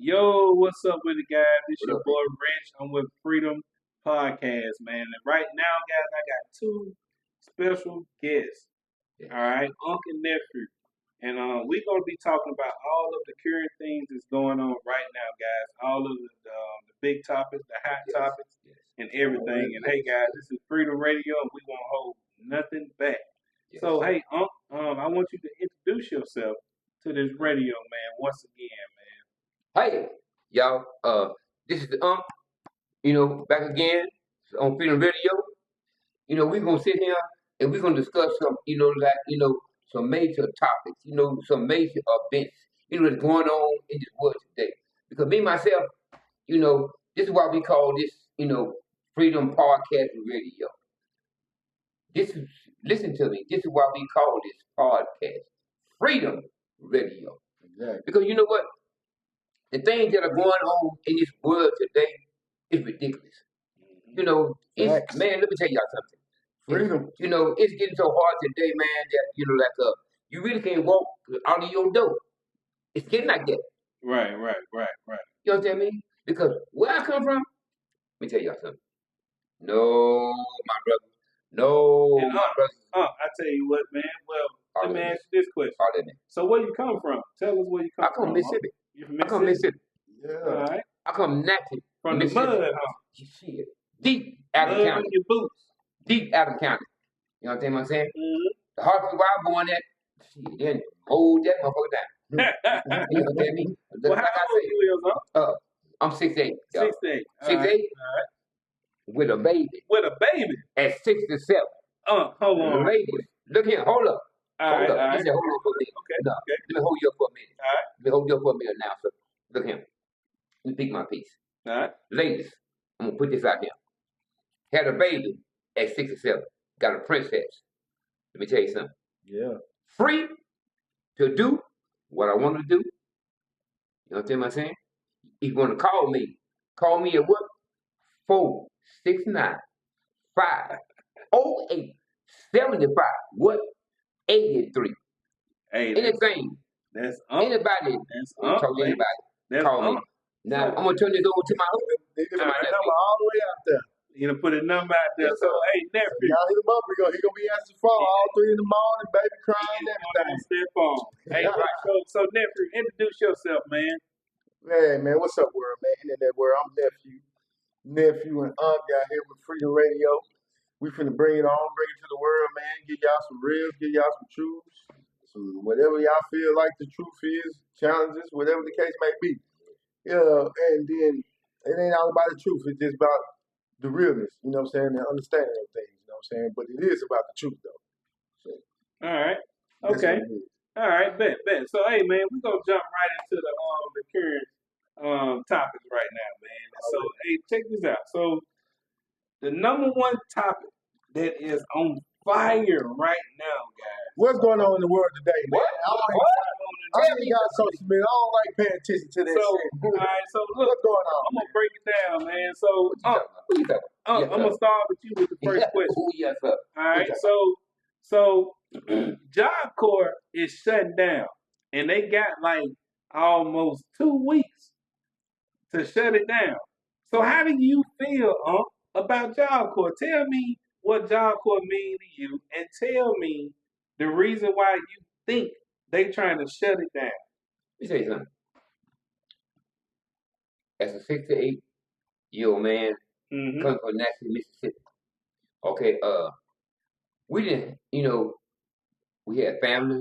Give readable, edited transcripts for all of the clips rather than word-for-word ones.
Yo, what's up with it, guys? It's What your up, boy man? Rich. I'm with Freedom Podcast, man. And right now, guys, I got two special guests. Yes. All right, uncle and nephew, and we're gonna be talking about all of the current things that's going on right now, guys. All of the big topics, the hot Yes. topics, Yes. and everything. And hey, guys, this is Freedom Radio, and we won't hold nothing back. Yes. So, hey, I want you to introduce yourself to this radio, man. Once again, man. Hey, y'all. This is the back again on Freedom Radio. We're gonna sit here and we're gonna discuss some, some major topics, some major events, that's going on in this world today. Because me myself, this is why we call this, Freedom Podcast Radio. Listen to me. This is why we call this podcast Freedom Radio. Exactly. Because you know what? The things that are going on in this world today is ridiculous. Facts. Man, let me tell y'all something. Freedom. It's getting so hard today, man, that, you really can't walk out of your door. It's getting like that. Right. You understand me? Because where I come from, let me tell y'all something. No, my brother. No, And, my brother. I tell you what, man. Well, let me ask you this question. So where you come from? Tell us where you come I come from. Mississippi. You from I come Mississippi. Yeah. All right. I come naturally From the mud, huh? Shit. Deep Adams Mud County. on your boots. Deep Adams County. You know what I'm saying? Mm-hmm. The Hartford where I born at, shit, then hold that motherfucker down. You know what I mean? Well, how old you is, huh? I'm 6'8". 6'8". 6'8", All right. with a baby. With a baby. At 67. Hold on. Ladies, look here, hold up. All Hold right. up. He said, hold on for a minute. Okay. No, Okay. let me hold you up for a minute. All right. Let me hold you up for a minute now, sir. Look here. Let me speak my piece. All right. Ladies, I'm going to put this out here. Had a baby at 67. Got a princess. Let me tell you something. Yeah. Free to do what I want to do. You understand what I'm saying? If you want to call me at what? 469 508 75. What? 83. Hey, Anything. that's Anybody. That's Talk to anybody. That's Call me. Now, I'm going to turn this over to my husband. They got that number all the way out there. You know, put a number out there. Yes, So, sir. hey, nephew. Y'all hit him up. He gonna be answering the phone all 3 in the morning, baby crying, everything. Step on. Hey, right. So nephew, introduce yourself, man. Hey man, what's up, world, man? Internet world. I'm nephew and aunt out here with Freedom Radio. We finna bring it on, bring it to the world, man. Give y'all some reels, give y'all some truths, some whatever y'all feel like the truth is, challenges, whatever the case may be. Yeah, and then it ain't all about the truth. It's just about the realness, you know what I'm saying, and understanding of things, you know what I'm saying. But it is about the truth, though. So, All right. that's Okay. what it is. All right. Bet. So, hey, man, we're gonna jump right into the current topics right now, man. So, hey, check this out. So, the number one topic that is on fire right now, guys. What's going on in the world today, man? I Tell ain't me. got social media. I don't like paying attention to that So, shit. all right. So, look, What's going on? I'm gonna break it down, man. So, What you talking about? Who you talking about? Yes, I'm gonna start with you with the first question. Who, yes, sir. All right, so Job Corps is shutting down, and they got like almost 2 weeks to shut it down. So how do you feel, about Job Corps? Tell me what Job Corps mean to you, and tell me the reason why you think they trying to shut it down. Let me tell you something. As a 68-year-old man Mm-hmm. coming from Nashville, Mississippi. Okay, we didn't, we had family,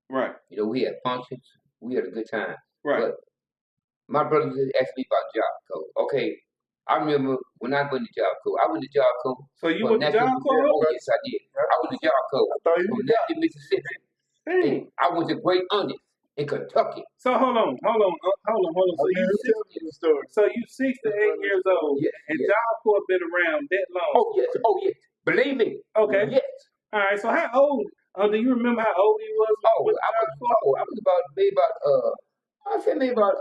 Right, we had functions, we had a good time. right. But my brother just asked me about Job Corps. Okay, I remember when I went to Job Corps. I went to Job Corps. So you from went to Nashville, Job Corps? Oh, yes, I did. I went to Job Corps I thought you from was out. Nashville, Mississippi. Dang. And I went to Great Onion in Kentucky. So hold on. So you 68 years old, Yes, and yes. Job Corps been around that long. Oh, yes. Believe me. Okay. Yes. All right. So how old? Do you remember how old he was? Oh, with I Job Corps? was maybe about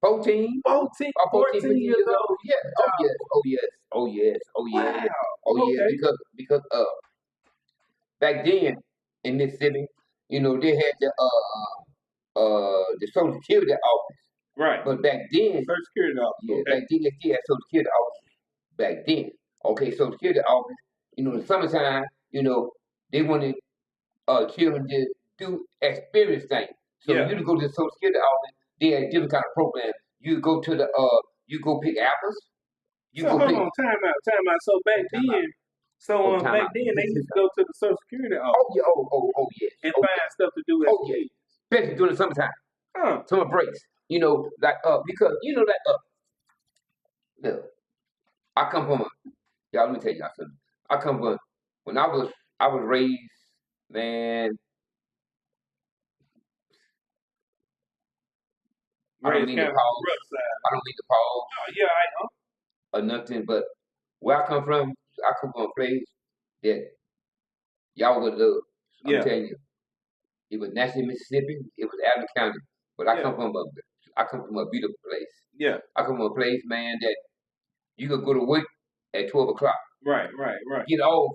14. 14 years old. Yes. Oh yes. Wow. Oh yeah. Okay. Because back then in Mississippi, they had the Social Security office. Right. Right. But back then, Social Security office. yeah, Okay. back then they still had Social Security office. Back then, okay, Social Security office. You know, in the summertime, you know, they wanted children to do experience things. So Yeah. you to go to the Social Security office, they had different kind of programs. You go to the you go pick apples. You So go hold pick. on, time out. So back Time out. then, so time back out. then they used to go to the Social Security office Oh yeah, oh yes. and Oh, find stuff to do as oh yeah. kids. Especially during the summertime, Huh. summer breaks. You know, like because you know that look, I come from y'all. Let me tell y'all something. I come from when I was raised, man. I don't Raised mean kind to of pause. rough side. I don't mean to pause Oh yeah, I know. or nothing, but where I come from a place that y'all would love. I'm Yeah. telling you, it was Nashville, Mississippi. It was Adams County, but I Yeah. come from a beautiful place. Yeah. I come from a place, man, that you could go to work at 12 o'clock, Right. get off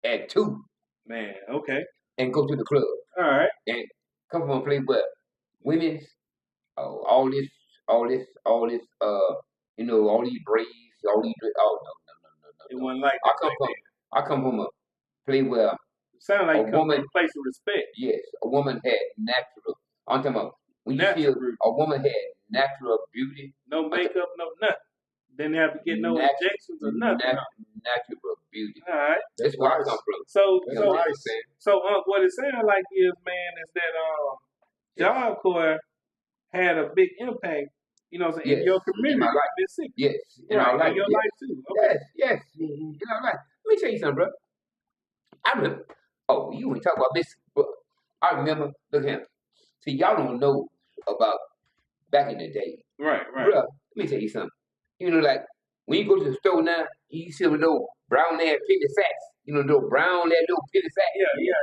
at 2, Man, okay. and go to the club. All right. And come from a place where women's, all this, you know, all these braids, all these, oh no. It wasn't like I that come back from, then. I come from a place where Sound like a you come woman, from a place of respect. yes, a woman had natural. I'm talking about when you Natural feel beauty. a woman had natural beauty, No makeup, no nothing. Didn't have to get no injections or nothing. natural beauty. All right. That's where I come from. So You know what I'm saying? so what it sounds like is, man, is that Job Corps had a big impact, you know what I'm saying, in Yes, your in community, my life. Mississippi. Yes, in Right, our life. in your Yes. life too. Okay. Yes, in our life. Let me tell you something, bro. I remember. Oh, you ain't talk about this, but I remember. Look here. See, y'all don't know about back in the day, Right. bro. Let me tell you something. You know, like when you go to the store now, you see with those brown ass penny sacks. You know, those brown ass little penny sacks. Yeah.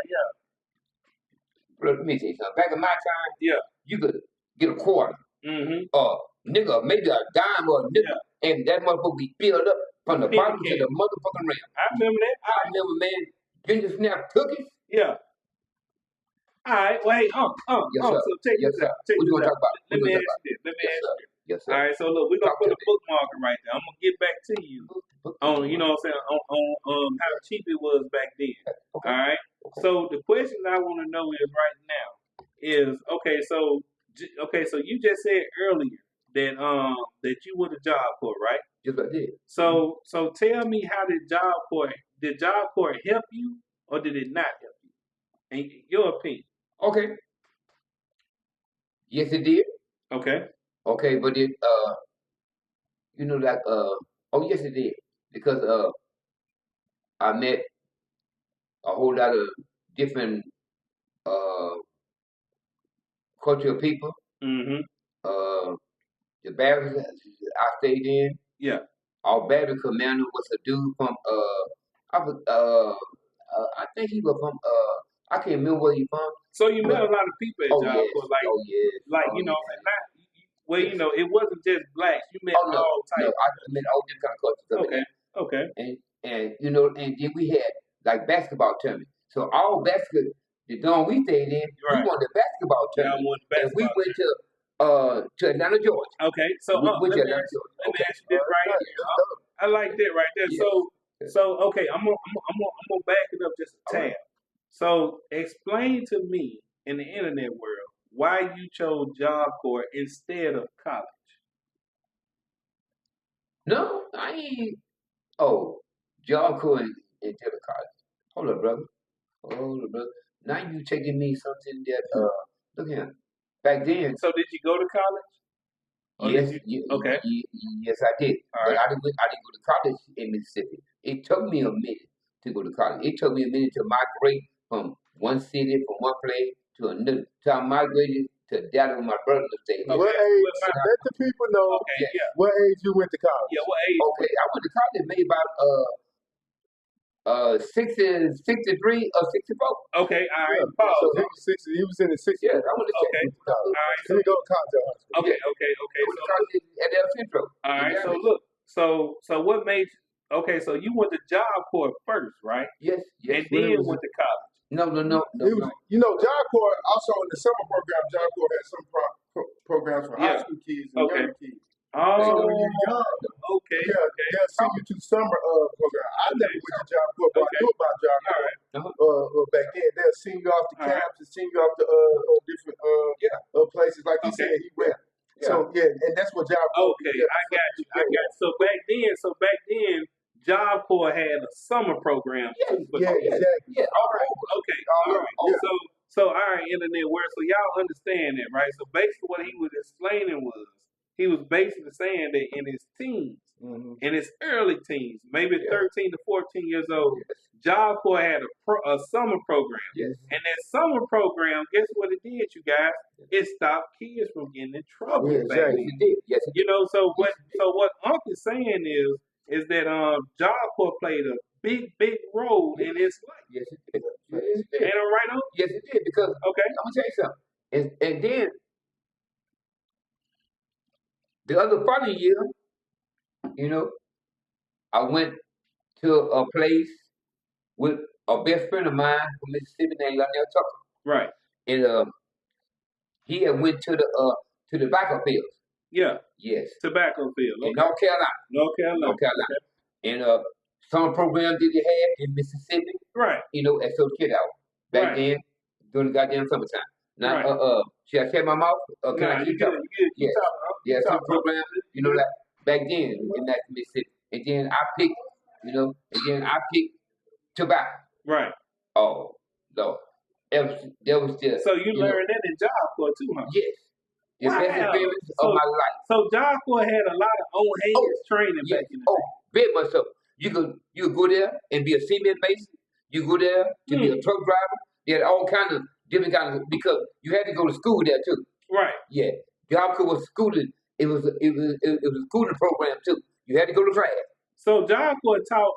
Bro, let me tell you something. Back in my time, Yeah. you could get a quarter, Mm-hmm. nigga, maybe a dime or a nickel, and that motherfucker be filled up from the Penny bottom to can. the motherfucking rim. I remember that. I remember, man, ginger snap cookies. Yeah. All right. Well, hey, Yes, sir. so check Yes, this sir. out. Check What you this gonna out. talk about? Let What me you ask gonna you this. Let me Yes, ask sir. you this. Yes, sir. All right. So look, we're gonna Talk put to a bookmarker right there. I'm gonna get back to you on, you know what I'm saying, on how cheap it was back then. Okay. All right. Okay. So the question I want to know is right now is okay. So you just said earlier that you were the Job Corps, right? Just like that. So tell me, how did Job Corps help you, or did it not help you? In your opinion. Okay. Yes, it did. Okay. Okay, but it you know, like oh yes, it did because I met a whole lot of different uh cultural people. Mm-hmm. The barracks I stayed in, Yeah. our battery commander was a dude from I think he was from I can't remember where he from. So you met But a lot of people at oh Job yes, Corps, like oh yes, oh you know, yes. and not well, Yes. you know, it wasn't just blacks. You met Oh no, all no, types. I mean all different kind of cultures of Okay. it. Okay. And you know, and then we had like basketball tournament. So all basketball, the dorm we stayed in, we Right. won the basketball Y'all tournament, won the and we basketball went to Atlanta, Georgia. Okay. So We went let to me Atlanta, ask Georgia. you Okay. this right here. I like that right there. Yes. So okay, I'm gonna back it up just a All tad. right. So explain to me, in the internet world, why you chose Job Corps instead of college. No, I ain't. Oh, John Cohen into the college. Hold up, brother. Hold up, brother. Now you taking me something that look here. Back then, So did you go to college? Or yes, did you? Okay. yes, I did. All But right. I didn't go to college in Mississippi. It took me a minute to go to college. It took me a minute to migrate from one city, from one place to another. So I migrated to Dallas with my brother stayed here. Okay. What age? Well, Let the people know Okay. Yes. Yeah. what age you went to college. Yeah. What age? Okay, I went to college maybe about 63 or 64. Okay. All right. Yeah. Pause. So he was 60. He was in the 60s. Yeah, I went to Okay. Went to college. All right. He didn't go to college at high school. Okay. Yeah. Okay. I went to So college at El Centro. all right. in So Dallas. look. So what made? Okay. So you went to Job Corps first, right? Yes, And yes. When it then was- went to college. No. He was, you know, Job Corps, also in the summer program, Job Corps had some programs for high school kids and Okay. younger kids. Oh, So when you're young, okay. they'll send you to summer program. I never went to Job Corps, but I knew about Job Corps back then. They'll send you off to camps and send you off to different places. Like he said, he went. So and that's what Job Corps. Okay, I got you. So back then, Job Corps had a summer program too. Exactly. Yeah. All right. Okay. All right. So all right, internet word. So y'all understand that, right? So basically, what he was explaining was he was basically saying that in his teens, in his early teens, maybe 13 to 14 years old, Job Corps had a summer program. Yes. And that summer program, guess what it did, you guys? It stopped kids from getting in trouble. Yeah, exactly. It did. Yes. You know, so what Unc is saying is that Job Corps played a big role in his life. Yes, it did. Yes, it did. Ain't it right, Unc? Yes, it did. Because Okay. I'm gonna tell you something. And then the other following year, you know, I went to a place with a best friend of mine from Mississippi named Lionel Tucker. Right. And he had went to the tobacco fields. Yeah. Yes. Tobacco field. In North Carolina. North Carolina. Okay. And summer program that they had in Mississippi. Right. You know, at South Kid out back then during the goddamn summertime. Now, should I shut my mouth? Can I keep talking? Yes. Yeah, some program, you know, like back then in that Mississippi. And then I picked tobacco. Right. Oh, no. That was just. So you learned that in Job Corps too, huh? Yes. The best experience of my life. So Job Corps had a lot of on hands training back in the day. Very much so. You could go there and be a cement mason. You go there to be a truck driver. They had all kind of different kinds of, because you had to go to school there too. Right. Yeah. Job Corps was schooling. It was a schooling program too. You had to go to class. So Job Corps taught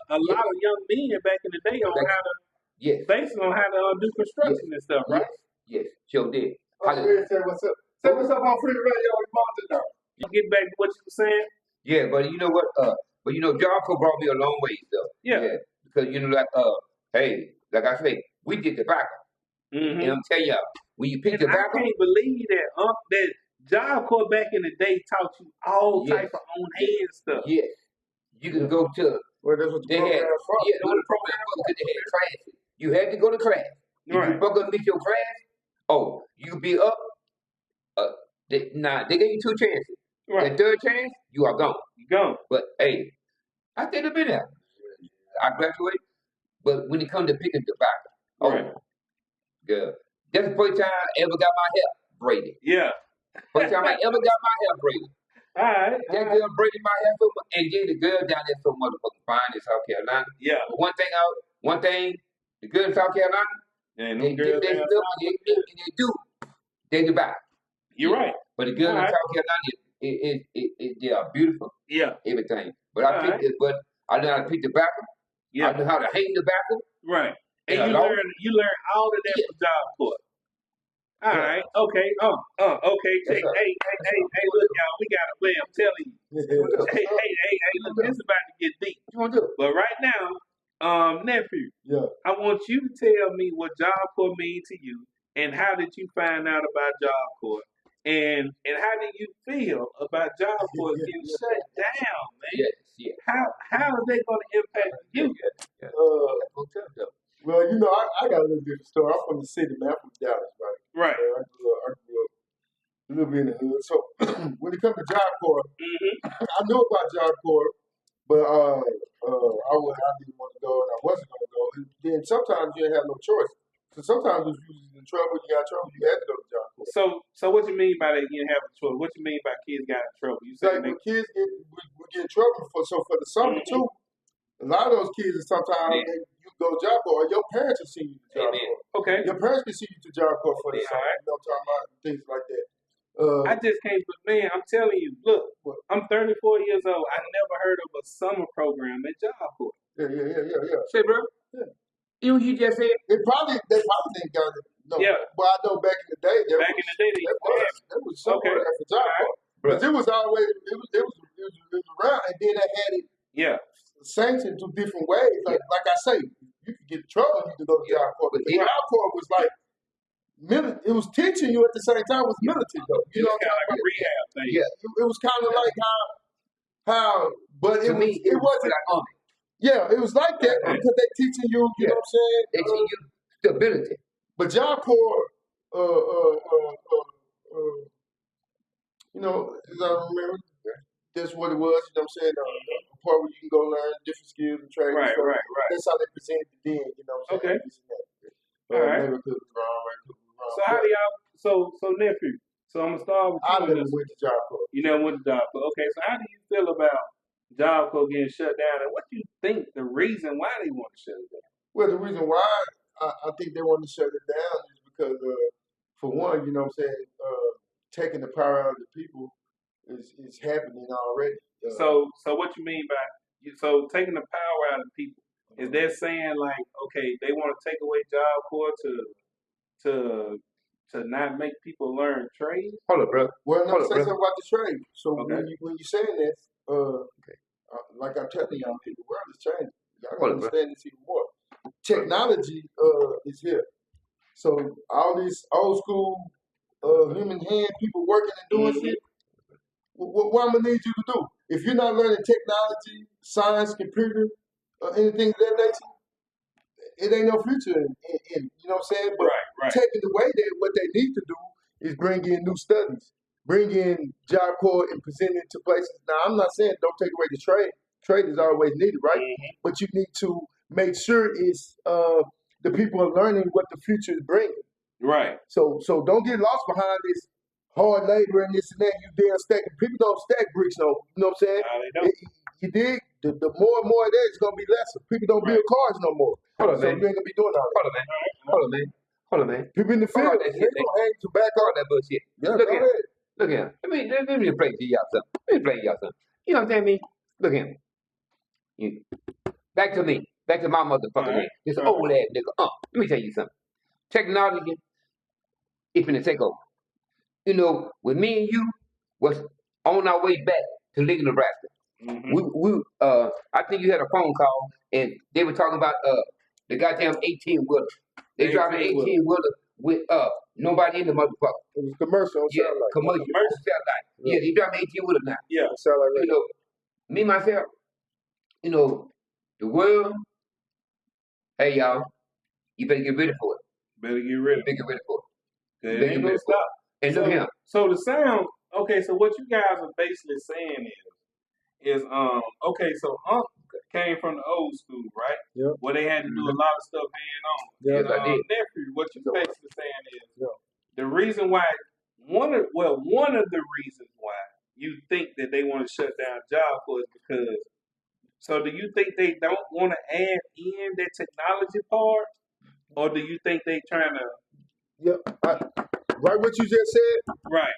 a lot of young men back in the day on how to basically on how to do construction and stuff, right? Yes. Sure did. Say what's up. Say what's up on Free Radio with Monty now. Get back to what you were saying. Yeah, but you know what? Job Corps brought me a long way though. Yeah. Because hey, like I say, we did tobacco. Mm-hmm. And I'm telling y'all, when you pick tobacco, I can't believe that Job Corps back in the day taught you all type of on hand stuff. Yes. You can go to. Well, that's what the program was for. Yeah, the program was because they had classes. You had to go to class. If you broke up miss your class, you be up. They gave you 2 chances. Right. The third chance, you are gone. You gone. But hey, I did a bit there. I graduated, but when it comes to picking tobacco, girl, that's the first time I ever got my hair braided. Yeah. First time I ever got my hair braided. All right. That girl braided my hair so much, and then the girl down there so motherfucking fine in South Carolina. Yeah. But one thing, the girl in South Carolina, they get their stuff and they do back. You're right. But the girl in South Carolina, they are beautiful. Yeah. Everything. But I know how to pick tobacco. Yeah. I know how to hang tobacco. Right. And you learn all of that from Job Corps. All right. Okay. Okay. Hey, look, y'all, we gotta play. I'm telling you. Hey, look, this is about to get deep. What you want to do? But right now, nephew, I want you to tell me what Job Corps means to you, and how did you find out about Job Corps, and how do you feel about Job Corps getting shut down, man? Yes. How are they going to impact you? Well, you know, I got a little different story. I'm from the city, man. I'm from Dallas, right? Right. I grew up a little bit in the hood. So when it comes to Job Corps, I knew about Job Corps, but I didn't want to go, and I wasn't going to go. And then sometimes you didn't have no choice. So sometimes if you was in trouble, you got trouble, you had to go to Job Corps. So what you mean by that? You didn't have a choice. What you mean by kids got in trouble? You say when kids would get in trouble for the summer too. A lot of those kids, sometimes you go to Job Corps, or your parents will send you to Job Corps. Okay. Your parents can send you to Job Corps for the summer. You know what I'm talking about? Things like that. I just can't, but man, I'm telling you, look, I'm 34 years old. I never heard of a summer program at Job Corps. Yeah. Say, bro. Yeah. You know what you just said? They probably didn't got it. No. Yeah. But I know back in the day, there was summer at the Job Corps. But it was always it was around, and then they had it sanctioned to different ways. Like I say, you could get in trouble, you could go to Job Corps. But the Job Corps was like It was teaching you at the same time. It was militant though. You know It's what I'm kind of like talking a about? rehab thing. Yeah. It was kind of like how, but To me, it wasn't like army. Yeah, it was like that because they teaching you. You know what I'm saying? They teach you stability. But Job Corps, you know, as I remember, that's what it was. You know what I'm saying? The part where you can go learn different skills and trades. Right, so right. That's how they presented it then. You know what I'm saying? Okay. All right. Maybe could be wrong. So how do y'all? So nephew. So I'm gonna start with you. I never went to Job Corps. You never went to Job Corps. Okay. So how do you feel about Job Corps getting shut down, and what do you think the reason why they want to shut it down? Well, the reason why I think they want to shut it down is because, for one, you know what I'm saying, taking the power out of the people is happening already. So what you mean by taking the power out of the people? Is that saying like, okay, they want to take away Job Corps to not make people learn trades? Hold up, bro. Well, no, say bro. something about the trade. So Okay. when you're saying this, like I'm telling y'all, people, the world is changing. Y'all Hold gotta up, bro. understand this even more. Technology is here. So all these old school human hand people working and doing shit. What I'm gonna need you to do? If you're not learning technology, science, computer, anything of that nature, it ain't no future in you know what I'm saying? But Right. taking away that, what they need to do is bring in new studies, bring in Job Corps and present it to places. Now, I'm not saying don't take away the trade. Trade is always needed, right? But you need to make sure it's the people are learning what the future is bringing. Right. So don't get lost behind this hard labor and this and that. You dare stacking. People don't stack bricks, though. You know what I'm saying? No, they don't. You dig? The more and more of that, it's gonna be lesser. People don't build cars no more. Hold up, So man. you ain't gonna be doing all that. Hold on, man. People in the field, Hold on, they that shit, gonna hang tobacco. All that bullshit. Yeah, Look go here. ahead. Look here. Let me play to y'all something. Let me play to y'all something. You know what I'm saying, me? Look here. Back to me. Back to my motherfucker. Right. This old ass nigga. Let me tell you something. Technology is finna take over. You know, when me and you was on our way back to Lincoln, Nebraska, I think you had a phone call and they were talking about the goddamn 18-wheeler. They driving 18-wheeler with nobody in the motherfucker. It was commercial on satellite. Commercial satellite. Yeah, they driving 18-wheeler now. Yeah. Satellite You radio. know, me myself, you know, the world, hey y'all, you better get ready for it. Better get rid of it. Get ready for it. It ain't gonna stop. And look here. So the sound, okay, so what you guys are basically saying is okay, so came from the old school, right? Yeah. Where they had to do a lot of stuff hands on. Yeah. Yes, I did. Nephew, what you basically saying is Yeah. the reason why one of the reasons why you think that they want to shut down Job Corps is because. So do you think they don't want to add in that technology part, or do you think they trying to? Yeah. Right, what you just said. Right.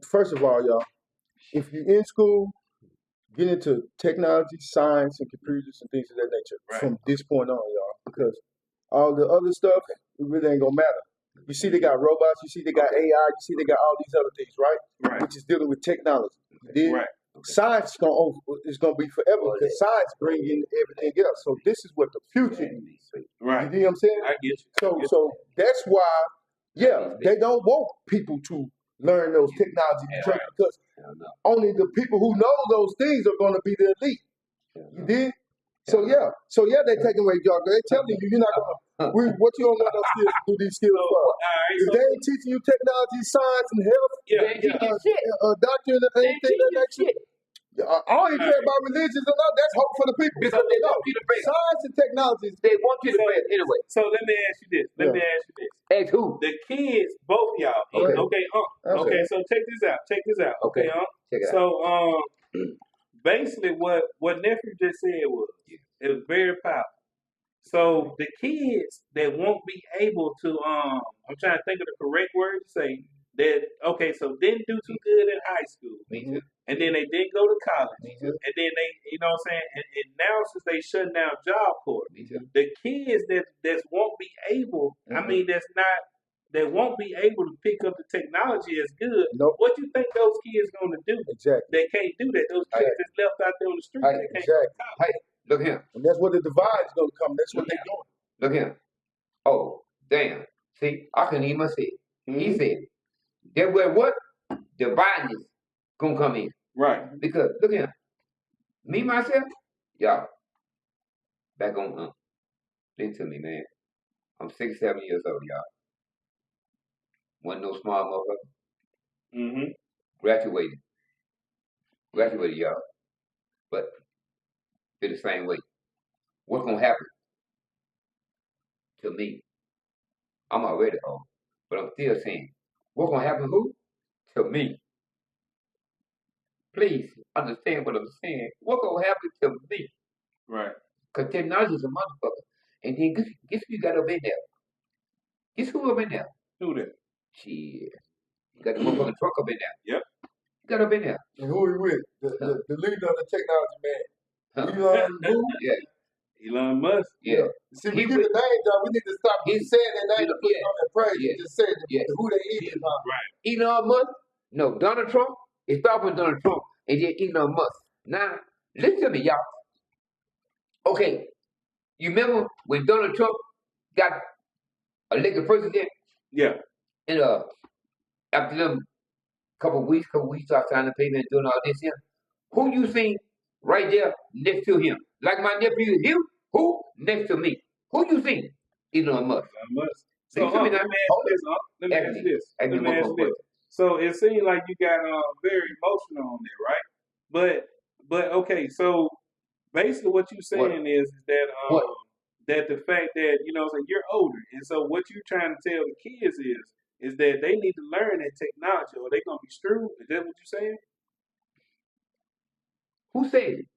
First of all, y'all, if you're in school, get into technology, science, and computers and things of that nature from this point on, y'all, because all the other stuff, it really ain't gonna matter. You see, they got robots. You see, they got AI. You see, they got all these other things, right? Right. Which is dealing with technology. You dig? Right. Science is gonna be forever because science bring in everything else. So this is what the future is. Right. You dig what I'm saying? I get you. So that's why, they don't want people to learn those technologies because only the people who know those things are going to be the elite. You did? So they taking away jobs. They telling you you're not gonna. What you don't know those skills to do these skills for? If they ain't teaching you technology, science, and health, doctor, and anything of that nature. I don't even care about religions or not. That's hope for the people. Because they want you to pray. Science and technology. They want you to pray anyway. So let me ask you this. Ask who? The kids, both of y'all. Okay. So check this out. Okay, Check it out. So basically, what nephew just said was it was very powerful. So the kids that won't be able to, I'm trying to think of the correct word to say that. Okay, so didn't do too good in high school. Me too. And then they didn't go to college. Me too. And then they, you know what I'm saying? And now since they shutting down Job Corps, the kids that won't be able, I mean, that won't be able to pick up the technology as good. Nope. What do you think those kids going to do? Exactly. They can't do that. Those kids that's left out there on the street, they can't go to college. Hey, look here. And that's where the divide is going to come. That's what they're doing. Look here. Oh, damn. See, I couldn't even see. He said, that where what? Dividing is gonna come in. Right. Because look here, me myself, y'all, back on listen to me, man. I'm 67 years old, y'all. Wasn't no small motherfucker. Mm-hmm. Graduated, y'all. But feel the same way. What's gonna happen to me? I'm already old, but I'm still saying, what's gonna happen who? To me. Please understand what I'm saying. What's gonna happen to me? Right. Because technology is a motherfucker. And then guess who you got up in there? Guess who up in there? Who that? Shit. You got the motherfucking truck up in there. Yep. You got up in there. And who are you with? The leader of the technology man. Huh. Elon who? Yeah. Elon Musk. Yeah. See, we give the names out. We need to stop saying their name and put it on their praise. Yeah. And just say who they is. Right. Elon Musk? No, Donald Trump. It started with Donald Trump and then Elon Musk. Now, listen to me, y'all. Okay, you remember when Donald Trump got elected president? Yeah. And after them couple weeks started signing the paper and doing all this here. Who you seen right there next to him? Like my nephew is you? Who next to me? Who you seen? Elon Musk. Elon Musk. So Listen to me now. let me ask this. So it seems like you got very emotional on there, right? But okay, so basically what you're saying is that that the fact that so you're older, and so what you're trying to tell the kids is that they need to learn that technology, or they're gonna be screwed. Is that what you're saying? Who said it?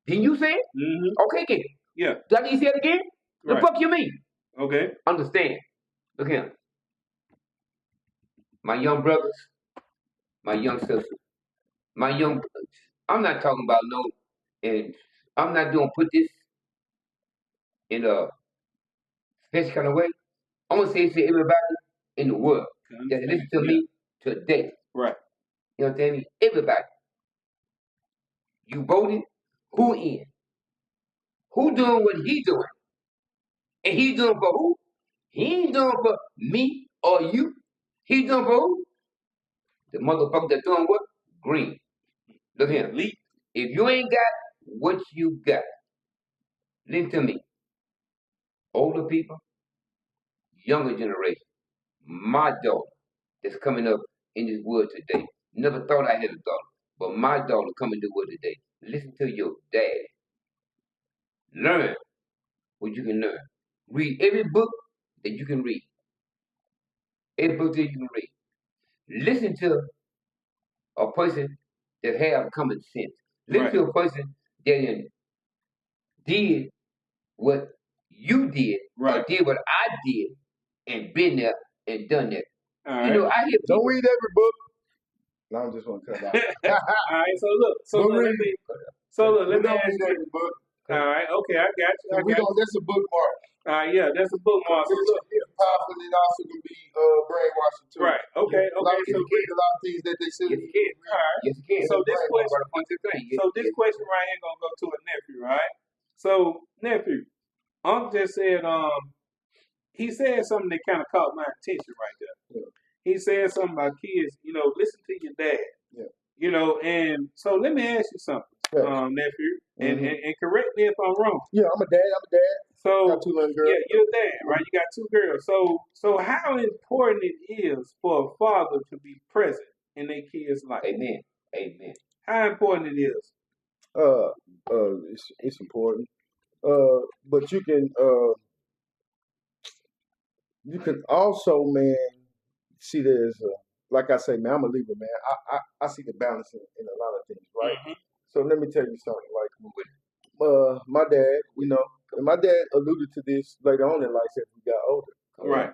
Didn't you say it? Mm-hmm. Okay, again. Yeah. Do I need to say it again? Right. The fuck you mean? Okay. Understand. Look here. My young brothers, my young sisters, I'm not talking about no, and I'm not doing put this in a special kind of way. I'm gonna say it to everybody in the world that listen to me today. Right. You understand me? Everybody. You voted, who in? Who doing what he doing? And he doing for who? He ain't doing for me or you. He doing for who? The motherfucker that doing what? Green. Look here. If you ain't got what you got, listen to me. Older people, younger generation, my daughter that's coming up in this world today. Never thought I had a daughter, but my daughter coming to the world today. Listen to your daddy. Learn what you can learn. Read every book that you can read. Every book that you can read. Listen to a person that have common sense. Listen to a person that did what you did, or did what I did, and been there and done that. All you know, I hear Don't read every book. No, I'm just gonna cut out. All right, so look, let me ask you. Every book. All right, okay, I got you. That's a bookmark. All right, yeah, that's a bookmark. So look, it's powerful. It also can be brainwashing too. Right. Okay. So read a lot of things that they should. Yes, it can. All right. Yes, it can. So this question right here gonna go to a nephew, right? So nephew, Uncle just said he said something that kind of caught my attention right there. Yeah. He said something about kids, listen to your dad. Yeah. And so let me ask you something, nephew, Mm-hmm. and correct me if I'm wrong. Yeah, I'm a dad. So got 2 little girls. yeah, you're a dad, right? You got 2 girls. So how important it is for a father to be present in their kids' life? Amen. How important it is? It's important. But you can also, man, see there's like I say, man, I'm a Libra, man. I see the balance in a lot of things, right? Mm-hmm. So let me tell you something. Like my dad, and my dad alluded to this later on in life as we got older. Right.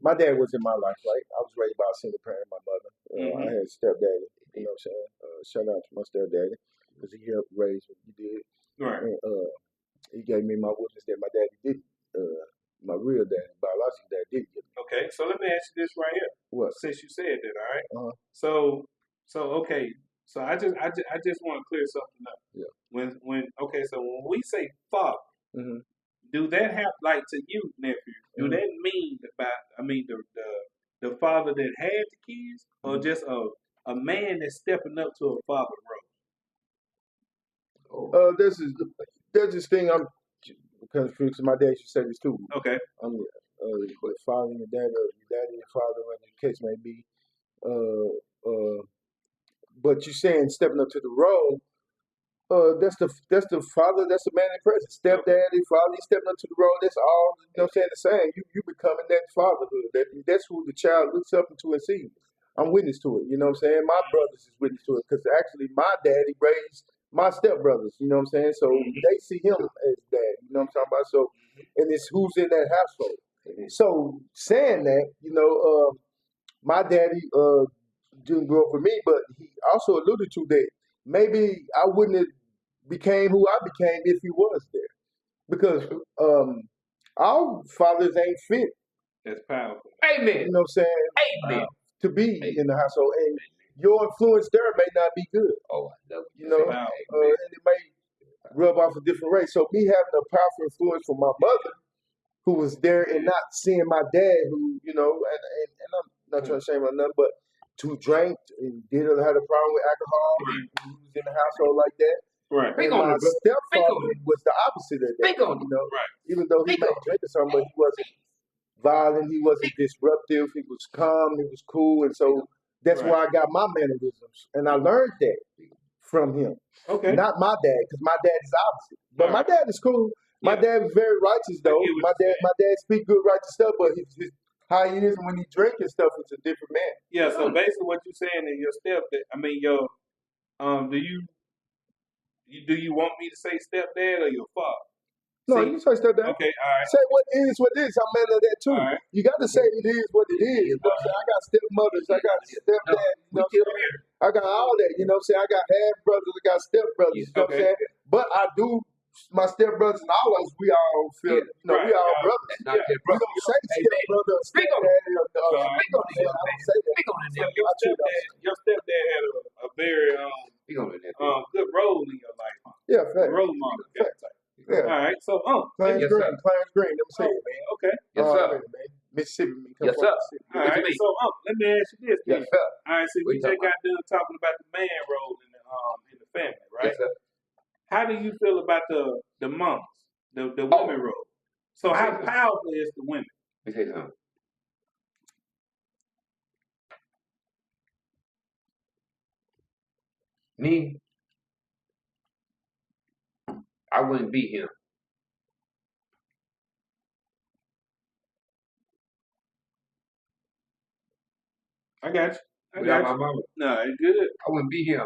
My dad was in my life, right? I was raised by a single parent, my mother. Mm-hmm. I had a stepdaddy, you know what I'm saying? Shout out to my stepdaddy, because he helped raise what he did. Right. And he gave me my witness that my daddy didn't, my real dad, biological dad didn't give me. Okay, so let me ask you this right here. What? Since you said that, all right? Uh-huh. So okay. So I just want to clear something up. Yeah. So when we say father, do that have, like, to you, nephew? Do that mean the the father that had the kids, or just a man that's stepping up to a father role? There's this thing I'm confused. My dad used to say this too. Okay. Your father and your daddy, or your daddy and your father, whatever the case may be. But you're saying stepping up to the role. That's the father. That's the man in presence. Stepdaddy, father. He's stepping up to the role. That's all. You know what I'm saying? The same. You becoming that fatherhood. That's who the child looks up into and sees. I'm witness to it. You know what I'm saying? My brothers is witness to it because actually my daddy raised my stepbrothers. You know what I'm saying? So they see him as dad. You know what I'm talking about? So, and it's who's in that household. So saying that, my daddy didn't grow up with me, but he also alluded to that maybe I wouldn't have became who I became if he was there. Because our fathers ain't fit. That's powerful. Amen. You know what I'm saying? Amen. To be in the household. And your influence there may not be good. Oh, I love you. And it may rub off a different way. So me having a powerful influence from my mother, who was there, and not seeing my dad, who, and I'm not trying to shame on nothing, but who drank and had a problem with alcohol, and who was in the household like that. Right. And my stepfather was the opposite of that. Right. Even though he may drink or something, but he wasn't violent, he wasn't disruptive, he was calm, he was cool, and so that's where I got my mannerisms, and I learned that from him. Okay. Not my dad, because my dad is opposite. But my dad is cool. My dad was very righteous though. My dad speak good righteous stuff, but his how he is when he drink and stuff is a different man. Yeah. So basically, what you're saying is your stepdad. I mean, your do you want me to say stepdad or your father? No, you say stepdad. Okay, all right. Say what is. I'm mad at that too. Right. You got to say it is what it is. You know what I'm saying? I got stepmothers. I got stepdad. You know what I'm saying? I got all that. You know what I'm saying? I got half brothers. I got stepbrothers. You know what I'm saying? But I do. My stepbrothers and all us, we all feel, we all brothers. Not We don't say stepbrother or stepdaddy or Speak on it. I don't say that. Speak on it. Your stepdad had a very Speak on it. good role in your life. Yeah, fact. Role model. Yeah. All right. So Clarence Green. Clarence Green. Let me say it, man. Okay. Yes, sir. Man. Mississippi. Yes, sir. All right. So let me ask you this. Yes, sir. All right. So we just got done talking about the man role in the family, right? Yes, sir. How do you feel about the moms, the women role? So how powerful is the women? Let me say something. Me, I wouldn't be him. I got you. Without my mama. No, it's good. I wouldn't be him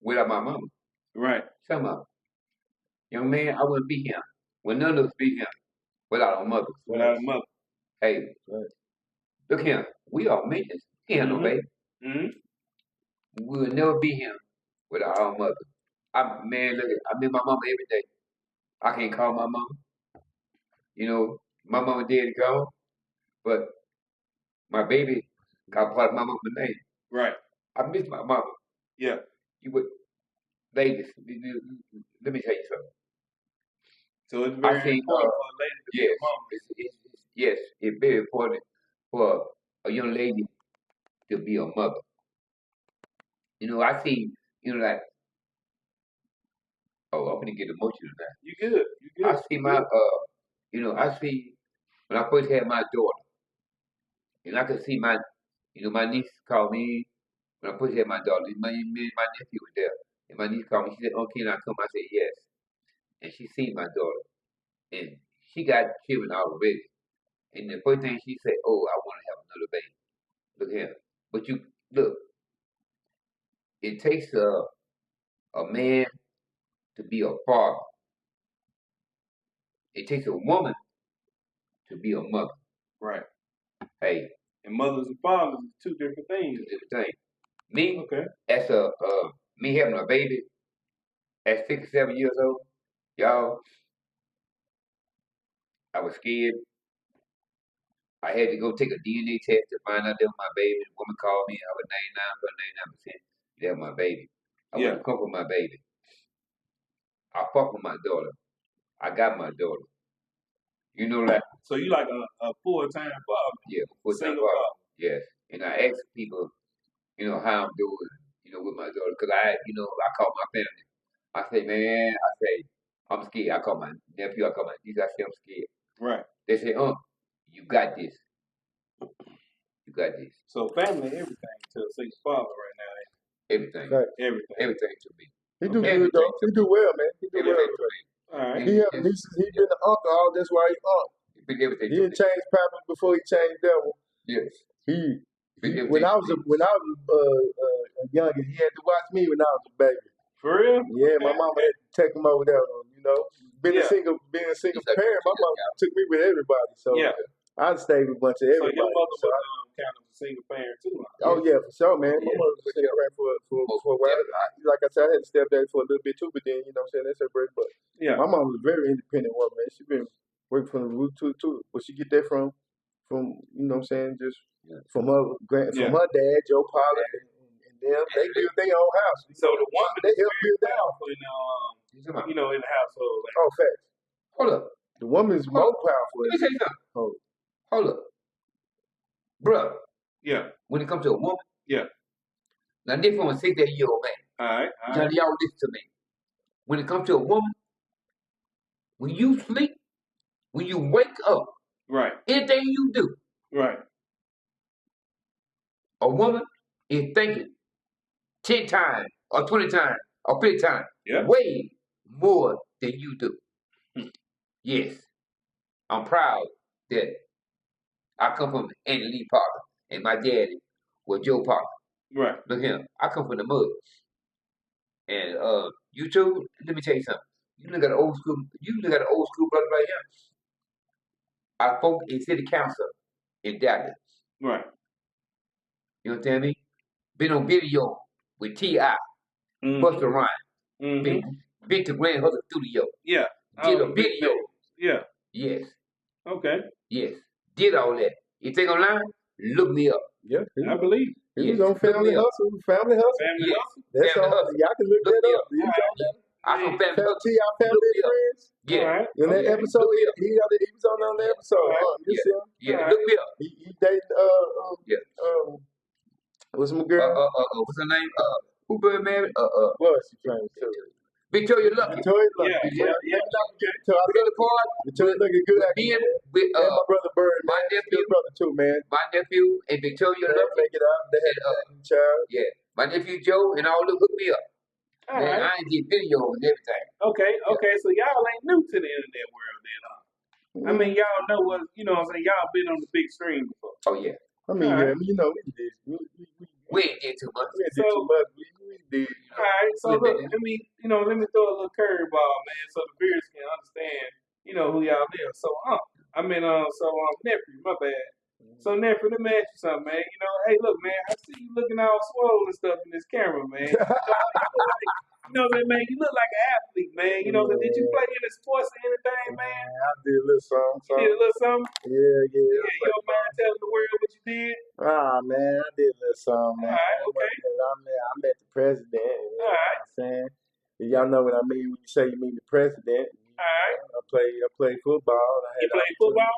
without my mama. Right. Some of them. Young man, I wouldn't be him. Well, none of us be him without our mothers. Without a mother. Hey, look here. We are men. He ain't no baby. Mm-hmm. We will never be him without our mother. Man, look, I miss my mama every day. I can't call my mama. My mama and daddy gone, but my baby got part of my mama's name. Right. I miss my mama. Yeah. Ladies, let me tell you something. So it's very important for a lady to be a mama. Yes, it's very important for a young lady to be a mother. I see, like, I'm gonna get emotional now. You good. I see I see when I first had my daughter, and I could see my niece call me when I first had my daughter. My nephew was there, and my niece called me. She said, "Oh, can I come?" I said, "Yes." And she seen my daughter, and she got children already. And the first thing she said, "Oh, I want to have another baby." Look here, but look. It takes a man to be a father. It takes a woman to be a mother. Right. Hey. And mothers and fathers is two different things. Me, as me having a baby at 6 or 7 years old, y'all, I was scared. I had to go take a DNA test to find out that was my baby. The woman called me. I was 99.99% that was my baby. I went to comfort my baby. I fucked with my daughter. I got my daughter. You know that. So you like a full-time father? Yeah, full-time father. Yes. And I ask people, how I'm doing, with my daughter, because I call my family. I say, man, I'm scared. I call my nephew, I call my niece, I say, I'm scared. Right. They say, you got this. You got this. So family, everything to a single father right now. Everything. Right. Everything to me. He do Everything good though. to He do well, man. He do well. Everything to me. All right. He have nieces. He been an uncle. All that's why he uncle. Everything He to didn't me. change Papa before he changed Devil. Yes. When I was a youngin, he had to watch me when I was a baby. For real? Yeah, Okay. my mama had to take him over there. Being a single parent, my mama took me with everybody. So Yeah. I stayed with a bunch of So everybody. your mother was kind of a single parent too. Huh? Oh yeah, for sure, man. My Yeah. mother was a single parent for a while. Like I said, I had to step there for a little bit too, but then that's her break. But Yeah. my mom was a very independent woman, man. She been working from the root too. Where she get that from just from her dad, Joe Pollard, and them. They built their own house. So the woman they is helped very build their house. powerful in the household. Like, Oh, facts. Hold up. The woman is more powerful. Let me say something. Oh, Hold up. Bruh, yeah. when it comes to a woman, Yeah. now this from a 68-year-old man. All right. Now y'all listen to me. When it comes to a woman, when you sleep, when you wake up, Right. anything you do, Right. a woman is thinking 10 times or 20 times or 50 times, Yeah. way more than you do. Yes, I'm proud that I come from Andy Lee Parker and my daddy was Joe Parker. Right. Look at him. I come from the mud. And you too, let me tell you something. You look at the old school brother right here. I spoke in city council in Dallas. Right. You understand me? Been on video with T.I., Busta Rhymes, been to Grand Hustle Studio. Yeah. Did a video. Yeah. Yes. Okay. Yes. Did all that. You think I'm lying? Look me up. yeah. I believe. He was on Family Hustle. Family Hustle. Family Yes. hustle. That's Family all. Hustle. Y'all can look that up. He was on that. I from Family Hustle. T.I. Family Look me up. Friends. Yeah. All right. In that Okay. episode, Look me up. he was on that episode. You see him? Yeah. Alright. Look me up. He dated what's my girl? What's her name? Who been married? What's she trying to tell? Victoria Lucky. Victoria Lucky. Yeah. Victoria looking good at Being me. with And my brother Bird, my man. nephew. Good brother too, man. my nephew and Victoria They didn't Lucky. make it out. They had a child. Yeah. My nephew Joe and all them hook me up. All Man, right. I ain't get videos and everything. Okay. So y'all ain't new to the internet world then, huh? I mean, y'all know what I'm saying. Y'all been on the big screen before. Oh yeah. I mean, Alright. we did. We ain't did too much. We did too much. We did. All right. So Flip look, it. let me throw a little curveball, man, so the viewers can understand, who y'all is. So, nephew, my bad. So, nephew, let me ask you something, man. Hey, look, man, I see you looking all swole and stuff in this camera, man. Man, you look like an athlete, man. Did you play any sports or anything, man? I did a little something. You did a little something? Yeah. You don't mind telling the world what you did? Ah, man, I did a little something, man. All right, okay. I met the president. You know All what I'm saying? Y'all know what I mean when you say you meet the president. All right. I play football. You play football?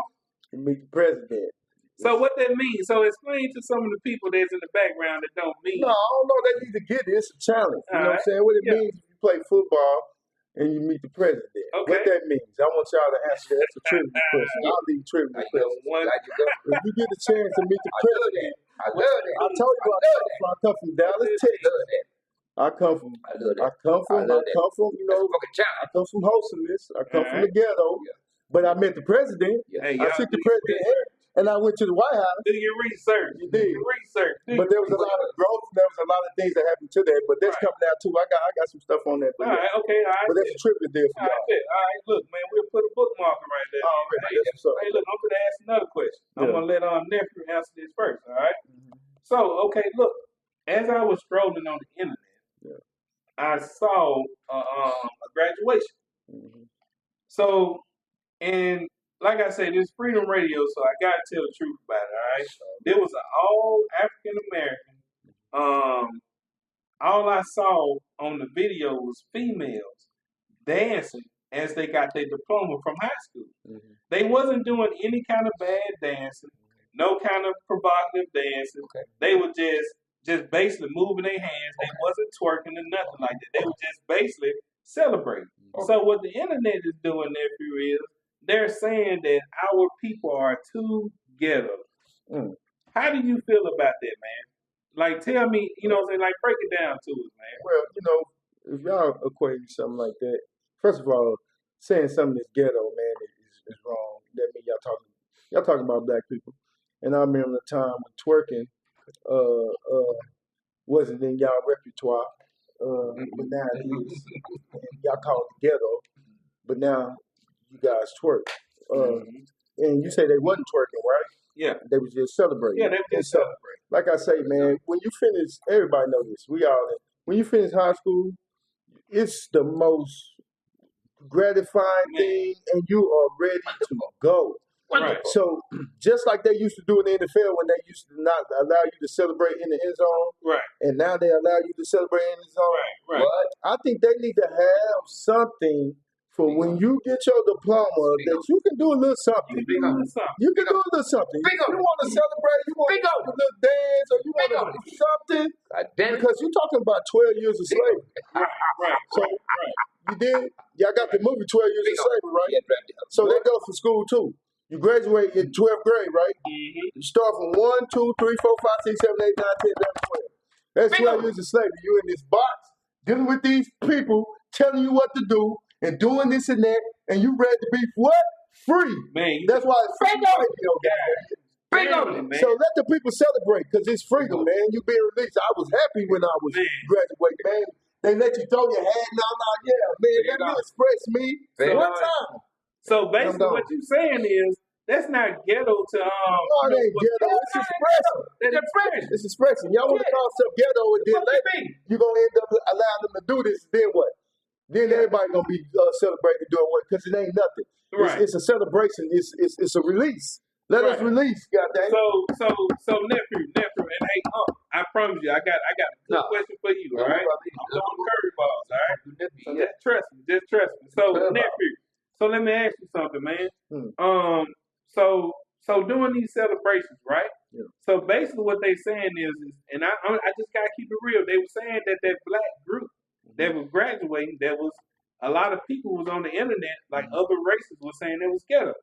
You meet the president. So what that means? So explain to some of the people that's in the background that don't mean. No, I don't know. They need to get it. It's a challenge. You know what I'm saying? What it means if you play football and you meet the president. Okay. What that means. I want y'all to answer that. That's a trivia question. I'll leave trivia Like, question. If you get the chance to meet the president, I love that. I told you I come from Dallas, Texas. I come from, I love that. I come from wholesomeness. I come from the ghetto. Yeah. But I met the president. Hey, I shook the president hand, and I went to the White House. Do your research. You did. Do your research. But there was a lot of growth. There was a lot of things that happened to that. But that's coming out too. I got some stuff on that. All right, okay, all right. But that's a trivia there for All y'all. right, all right, look, man, we'll put a bookmarker right there. Already. That's what's up. Hey, look, I'm going to ask another question. I'm going to let nephew answer this first, all right? Mm-hmm. So, okay, look, as I was strolling on the internet, I saw a graduation. Mm-hmm. So, and like I said, it's Freedom Radio, so I got to tell the truth about it, all right? There was an all African-American. All I saw on the video was females dancing as they got their diploma from high school. Mm-hmm. They wasn't doing any kind of bad dancing. no kind of provocative dances. Okay. They were just basically moving their hands. They wasn't twerking or nothing like that. They were just basically celebrating. So what the internet is doing, nephew, is they're saying that our people are too ghetto. How do you feel about that, man? Like, tell me, you know what I'm saying? Like, break it down to us, man. Well, you know, if y'all equating something like that, first of all, saying something is ghetto, man, is wrong. That means y'all talking about black people. And I remember the time when twerking wasn't in y'all repertoire, but now it is. And y'all call it ghetto, but now you guys twerk. And you say they wasn't twerking, right? Yeah. They was just celebrating. Yeah, they were just celebrating. Like I say, man, when you finish, everybody knows this. When you finish high school, it's the most gratifying thing, and you are ready to go. Right. So just like they used to do in the NFL when they used to not allow you to celebrate in the end zone, Right. and now they allow you to celebrate in the zone. Right. But I think they need to have something for when you get your diploma that you can do a little something. You can do a little something. You can do a little something. Big You want to celebrate, you want to do a little dance, or you want to do something. God damn it. Because you're talking about 12 years of slavery. Right. So you did? Y'all got the movie 12 Years of Slavery, right? So that goes for school too. You graduate in 12th grade, right? You start from 1, 2, 3, 4, 5, 6, 7, 8, 9, 10, 11, 12. That's 12 years of slavery. You in this box, dealing with these people, telling you what to do, and doing this and that, and you ready to be what? Free. Man, That's why it's free radio, guys. man. So let the people celebrate, because it's freedom, man. You being released. I was happy when I was graduating, man. They let you throw your hand down, yeah, man. Let me express me one time. So basically, what you're saying is that's not ghetto to No, it ain't ghetto. It's expression. It's expression. Y'all want to call stuff ghetto, and then later you're gonna end up allowing them to do this. Then what? Then everybody gonna be celebrating doing what? Because it ain't nothing. Right. It's a celebration. It's a release. Let us release, goddamn. So nephew, and hey, I promise you, I got a good question for you. All right, I'm throwing curveballs. All right, so just trust me. So nephew, so let me ask you something, man. So doing these celebrations, right? Yeah. So basically, what they saying is and I just gotta keep it real. They were saying that black group that was graduating, that was a lot of people was on the internet, like other races were saying it was ghetto.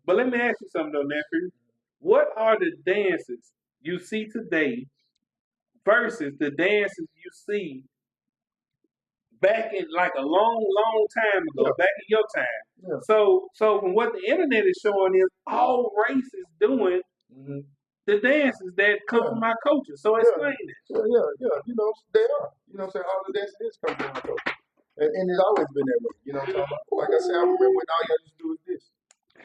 But let me ask you something though, nephew. What are the dances you see today versus the dances you see back in like a long time ago, back in your time? Yeah. So from what the internet is showing is all races doing the dances that come from our culture. So explain it. Yeah. You know, they are. You know what I'm saying? All the dances come from our culture. And it's always been that way. You know what I'm talking about? Like I said, I remember when all y'all used to do is this.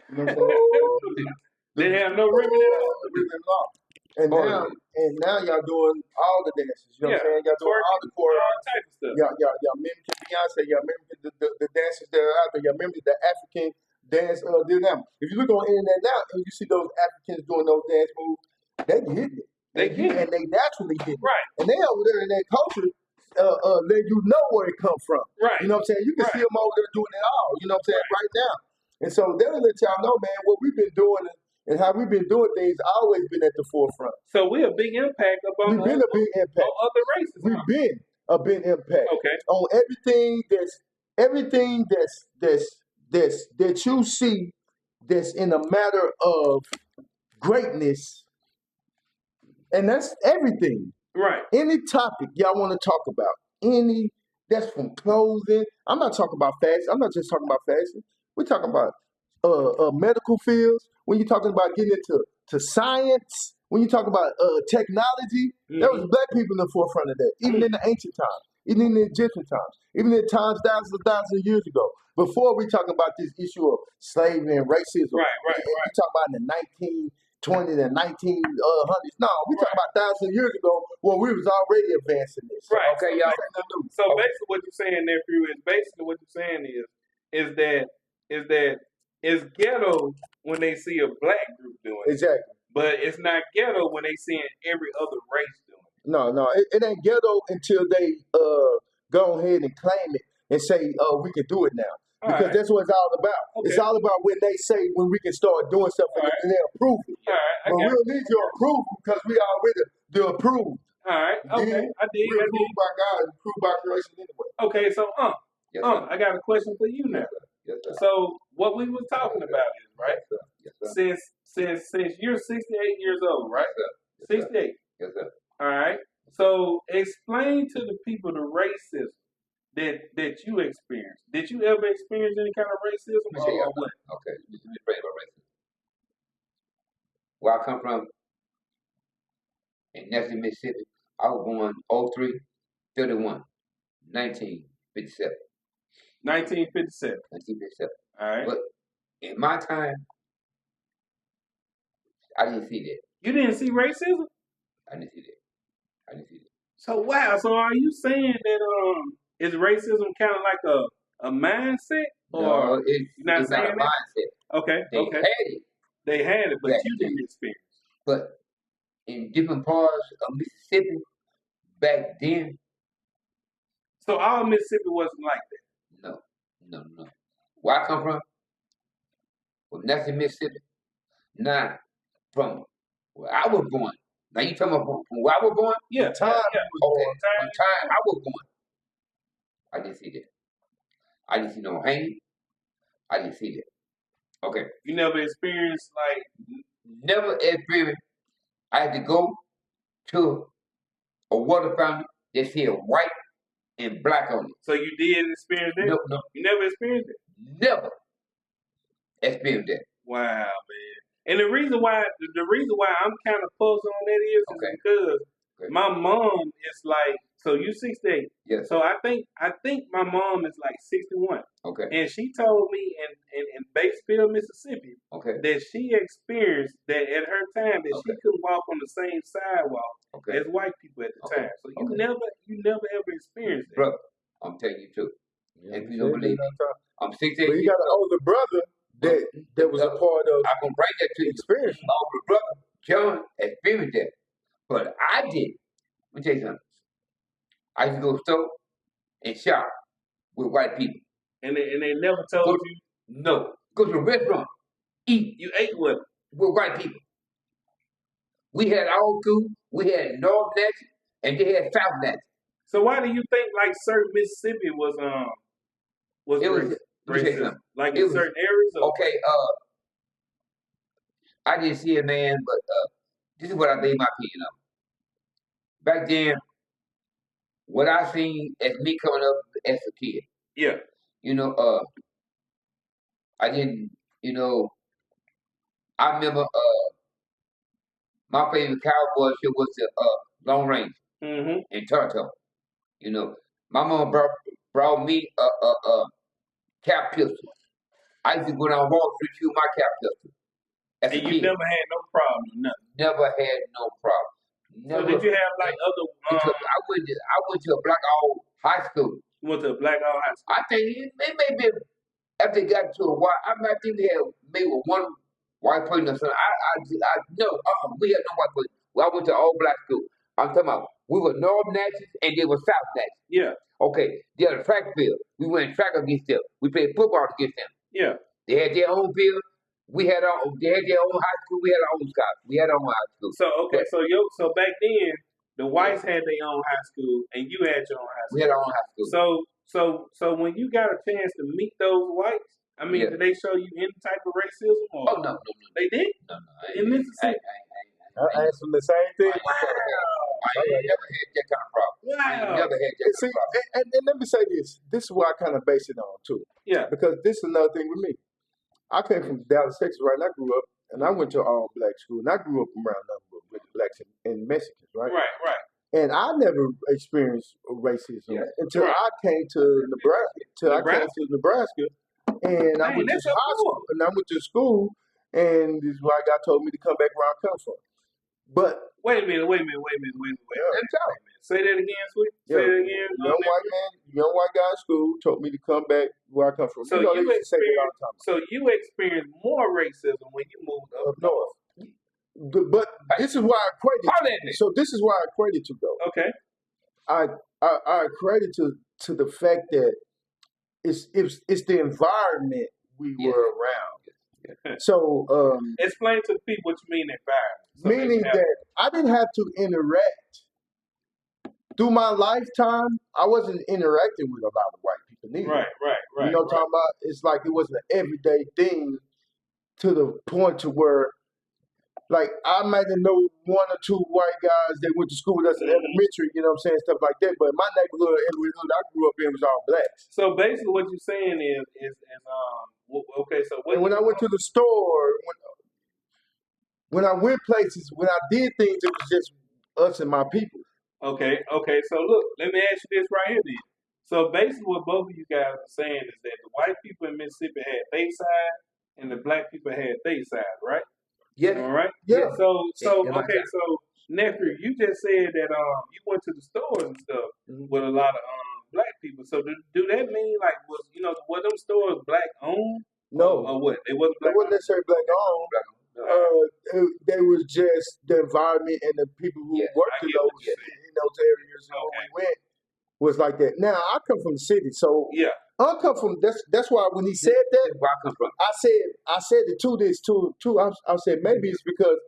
You know what I'm saying? They have no ribbon at all. And now y'all doing all the dances. You know what I'm saying? Y'all doing all the choreography. All type of stuff. Y'all mimicking Beyonce. Y'all mimicking the dances that are out there. Y'all mimicking the African dance. If you look on the internet now and you see those Africans doing those dance moves, they get it. And they naturally get it. Right. And they over there in that culture, let you know where it come from. Right. You know what I'm saying? You can see them over there doing it all. You know what I'm saying? Right now. And so they'll let y'all know, man, what we've been doing and how we've been doing things always been at the forefront. So we're a big impact upon We've been a big impact on other races. We've been a big impact on everything that you see that's in a matter of greatness, and that's everything. Right. Any topic y'all want to talk about, that's from clothing. I'm not talking about fashion. I'm not just talking about fashion. We're talking about medical fields. When you're talking about getting into science, when you talk about technology, there was black people in the forefront of that, even in the ancient times, even in the Egyptian times, even in times thousands of years ago. Before we talk about this issue of slavery and racism, right. We talk about in the 1920s and 1900s. No, we talk about thousands of years ago where we was already advancing this. Right. Okay, y'all. So basically, what you're saying, nephew, is that it's ghetto when they see a black group doing it. Exactly. But it's not ghetto when they seeing every other race doing it. No, it ain't ghetto until they go ahead and claim it and say, we can do it now. Because that's what it's all about. Okay. It's all about when they say when we can start doing something and they approve it. All right, But we don't need your approval because we already the approved. All right, okay, I did. We're approved by God and approved by creation anyway. Okay, so Yes, I got a question for you now. Yes, sir. So what we was talking about is right. Yes, sir. Since you're 68 years old, right? Yes, sir. 68. Yes, sir. All right. So explain to the people the racism that you experienced. Did you ever experience any kind of racism or what? Okay, let me explain about racism. Where I come from, in Nessie, Mississippi, I was born 03/31, 1957. 1957. 1957. All right. But in my time, I didn't see that. You didn't see racism? I didn't see that. I didn't see that. So wow. So are you saying that is racism kind of like a mindset? Or No, you're not it's saying not a that? mindset. Okay. They Okay. had it, They had it, but back you didn't experience. but in different parts of Mississippi back then, So all Mississippi wasn't like that. no. Where I come from Nessie, Mississippi, not from where I was born. Now you talking about from where I was born? Yeah. Time From time I was born. I didn't see that. I didn't see no hanging. I didn't see that. Okay. You never experienced like Never experienced. I had to go to a water fountain that said white and black on it. so you did experience that? No. You never experienced it? Never experienced that. Wow, man. And the reason why I'm kind of puzzled on that is Okay. because Okay. my mom is like, so you 68. Yes. So I think my mom is like 61. Okay. And she told me in Batesville, Mississippi, Okay. that she experienced that at her time that she Okay. couldn't walk on the same sidewalk Okay. as white people at the Okay. time. So you Okay. never ever experienced that. Bro, I'm telling you too. If you don't believe me, I'm 68 But you years got an old. older brother that was a part of I'm gonna bring that to you. experience. My older brother, John, experienced that. But I did. Let me tell you something. I used to go to the store and shop with white people. And they never told you No. Go to a restaurant, eat you ate with them. with white people. We had our food, we had North Natchez, and they had South Natchez. So why do you think like certain Mississippi was It was- let me tell you racist? something. Like It in was- certain areas? Or? Okay, I didn't see it, man, but this is what I made my opinion of. Back then, what I seen as me coming up as a kid, Yeah. I didn't, I remember my favorite cowboy show was the Lone Ranger Mm-hmm. and Tonto. My mom brought me a cap pistol. I used to go down Wall Street shoot my cap pistol. As a And you kid. never had no problem with nothing. Never had no problem. So did you have like other Because I went to a black all high school. you went to a black all high school? I think it may be after they got to a white. I think they had maybe one white person or something. I no, we had no white person. Well, I went to all black school. I'm talking about we were North Natchez and they were South Natchez. Yeah. Okay, they had a track field. We went track against them. We played football against them. Yeah. They had their own field. They had their own high school. We had our own school. We had our own high school. So okay, so back then the whites had their own high school and you had your own high school. We had our own high school. So when you got a chance to meet those whites, I mean, Yeah. did they show you any type of racism? Or Oh no. They did? No. In Mississippi? I asked him the same thing. I ain't never had that kind of problem. I ain't Wow. never had that And, see, kind of problem. and let me say this. This is what I kind of base it on too. Yeah. Because this is another thing with me. I came from Dallas, Texas, right? And I grew up, and I went to all black school, and I grew up around nothing with blacks and Mexicans, right? Right. And I never experienced racism Yeah. until Right. I came to Nebraska. I came to Nebraska, and I Man, went to that's so high cool. school, and I went to school, and this white guy told me to come back where I come from. But Wait a minute. Yeah. Let me tell you. Say that again, sweet. Yeah. Say that again. young white guy in school told me to come back where I come from. So they you used to say that all the time. So you experienced more racism when you moved up Up north. But this is why I equated. Holler at me. So this is why I equated to though. Okay. I equated to the fact that it's the environment we Yeah. were around. Yeah. So Explain to the people what you mean environment. So meaning that I didn't have to interact through my lifetime. I wasn't interacting with a lot of white people neither. right. You know what I'm talking about? It's like it wasn't an everyday thing to the point to where, like, I might have known one or two white guys that went to school with us in elementary, you know what I'm saying, stuff like that. But my neighborhood, every hood I grew up in was all blacks. So basically, what you're saying is okay. So And when I went to the store, when I went places, when I did things, it was just us and my people. Okay. So look, let me ask you this right here then. So basically, what both of you guys are saying is that the white people in Mississippi had their side, and the black people had their side, right? Yes. All right. Yeah. So Am I okay. right? So nephew, you just said that you went to the stores and stuff with a lot of black people. So do that mean like were them stores black owned? No, Or what? They wasn't they black wasn't owned. necessarily black owned. They was just the environment and the people who Yeah, worked I in get what those you're saying. in those areas and Okay. where we went was like that. Now I come from the city, so Yeah. I come from that's why when he said that, That's where I come from. I said it to this too. I said maybe it's because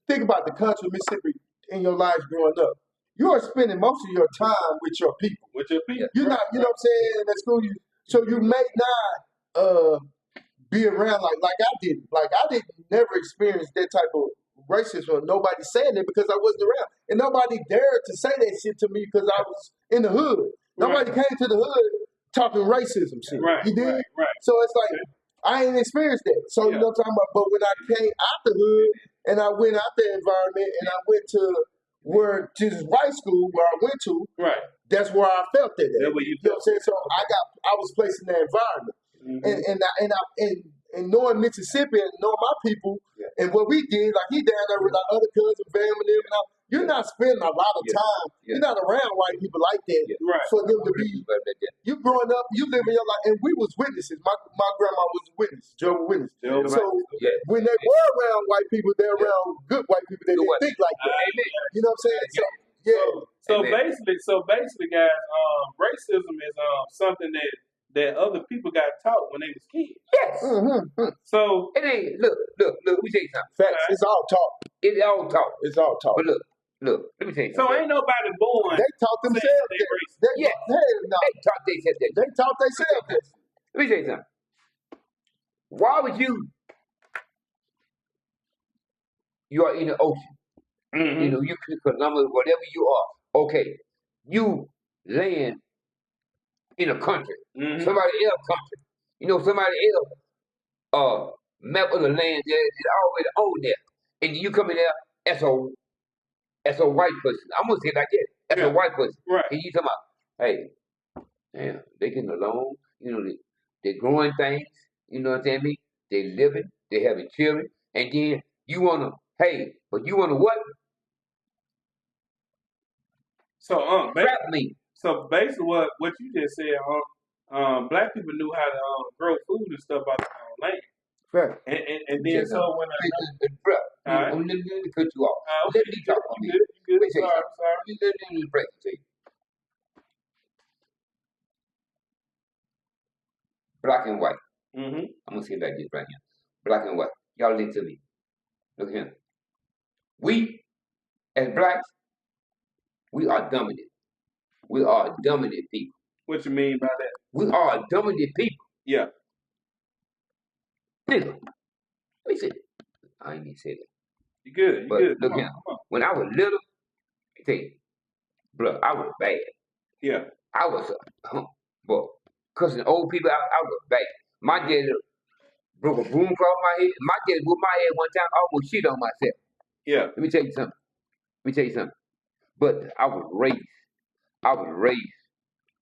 think about the country of Mississippi in your life growing up. You are spending most of your time with your people. With your people. You're not, you know what I'm saying, at school. So you may not be around like I didn't. Like I didn't never experience that type of racism or nobody saying it because I wasn't around. And nobody dared to say that shit to me because I was in the hood. Nobody came to the hood talking racism shit. Right. You did? Right. So it's like I ain't experienced that. So you know what I'm talking about? But when I came out the hood and I went out the environment and I went to this white school where I went to, Right. that's where I felt that. That's where you know what I'm saying? So I was placed in that environment. And knowing Mississippi and knowing my people and what we did, like he down there with our other cousins, family, and all, you're not spending a lot of time. You're not around white people like that Right. for them to be. You growing up, you living your life, and we was witnesses. My grandma was a witness, Jehovah's Witness. Jehovah's So when they were around white people, they're around good white people. They didn't think like that. You know what I'm saying? So So basically, guys, racism is something that other people got taught when they was kids. Yes. So It ain't. Look. Let me tell you something. Facts. It's all talk. It's all talk. It's all talk. But look. Let me tell you so something. ain't nobody born. They taught saying themselves they that. racist. Yes. Hell no. They taught themselves that. They taught themselves that. Let me tell you something. Why would you are in the ocean? Mm-hmm. You know, you could Columbus, whatever you are. Okay, you land in a country, Mm-hmm. somebody else country. You know, somebody else map of the land there is already on there, and you come in there as a white person. I'm gonna say it like that. As a white person, Right. and you talking about, hey, damn, they getting along. You know, they growing things. You know what I'm saying? They living, they having children, and then you wanna, but you wanna what? So Trap me. So basically, what you just said, black people knew how to grow food and stuff out their own land. Right. And then so when Bro, Alright. let me cut you off. okay, Let me talk on you me. good, you Let me good. tell you Sorry. something. Let me break it to you. Black and white. Mm-hmm. I'm gonna say it like this right here. Black and white. Y'all listen to me. Look here. We, as blacks, we are dominant. We are dominant people. What you mean by that? We are dominant people. Yeah. Nigga. Listen. I ain't even say that. You good? You But good? look Come here. on. When I was little, I tell you, bro, I was bad. Yeah. I was but cussing old people out, I was bad. My dad broke a broom across my head. My dad whooped my head one time, I almost shit on myself. Yeah. Let me tell you something. But I was raised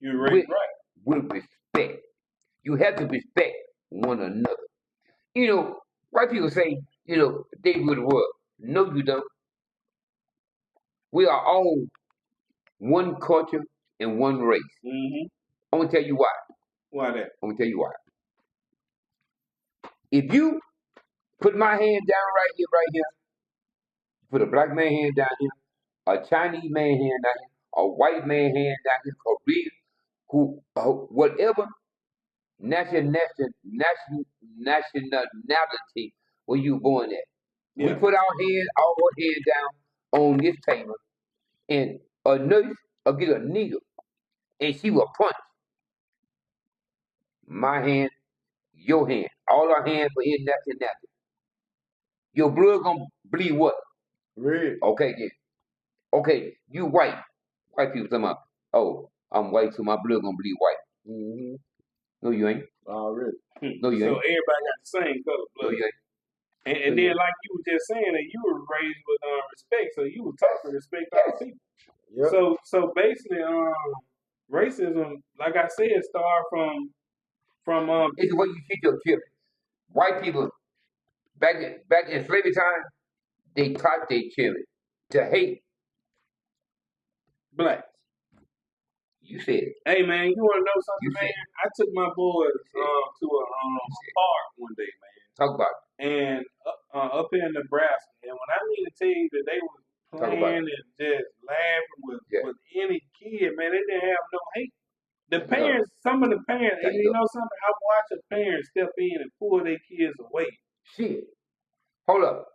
You raised right. with respect. You have to respect one another. You know, white people say, you know, they rule the world. No, you don't. We are all one culture and one race. Mm-hmm. I'm gonna tell you why. Why that? I'm gonna tell you why. If you put my hand down right here, put a black man hand down here, a Chinese man hand down here, a white man hand down here, Korean, whatever nationality where you born at. We put our hand down on this table, and a nurse will get a needle, and she will punch my hand, your hand, all our hands for any nationality. Your blood gonna bleed what? Red. Okay, then. Okay, you white. White people talking about, oh, I'm white, so my blood gonna bleed white. Mm-hmm. No, you ain't. Already. No, you So ain't. everybody got the same color No, blood. you ain't. And then, like you were just saying, that you were raised with respect, so you were taught to respect all people. Yep. So basically, racism, like I said, start from It's the way you treat your children. White people back in slavery time, they taught their children to hate. blacks. You said it. Hey man, you want to know something, You said man? I took my boys to a park one day, man. Talk about it. And up here in Nebraska, and when I mean to tell you that they was Talk about playing and just laughing with any kid, man, they didn't have no hate. The parents, some of the parents, and you know something, I watch a parent step in and pull their kids away. Shit. Hold up.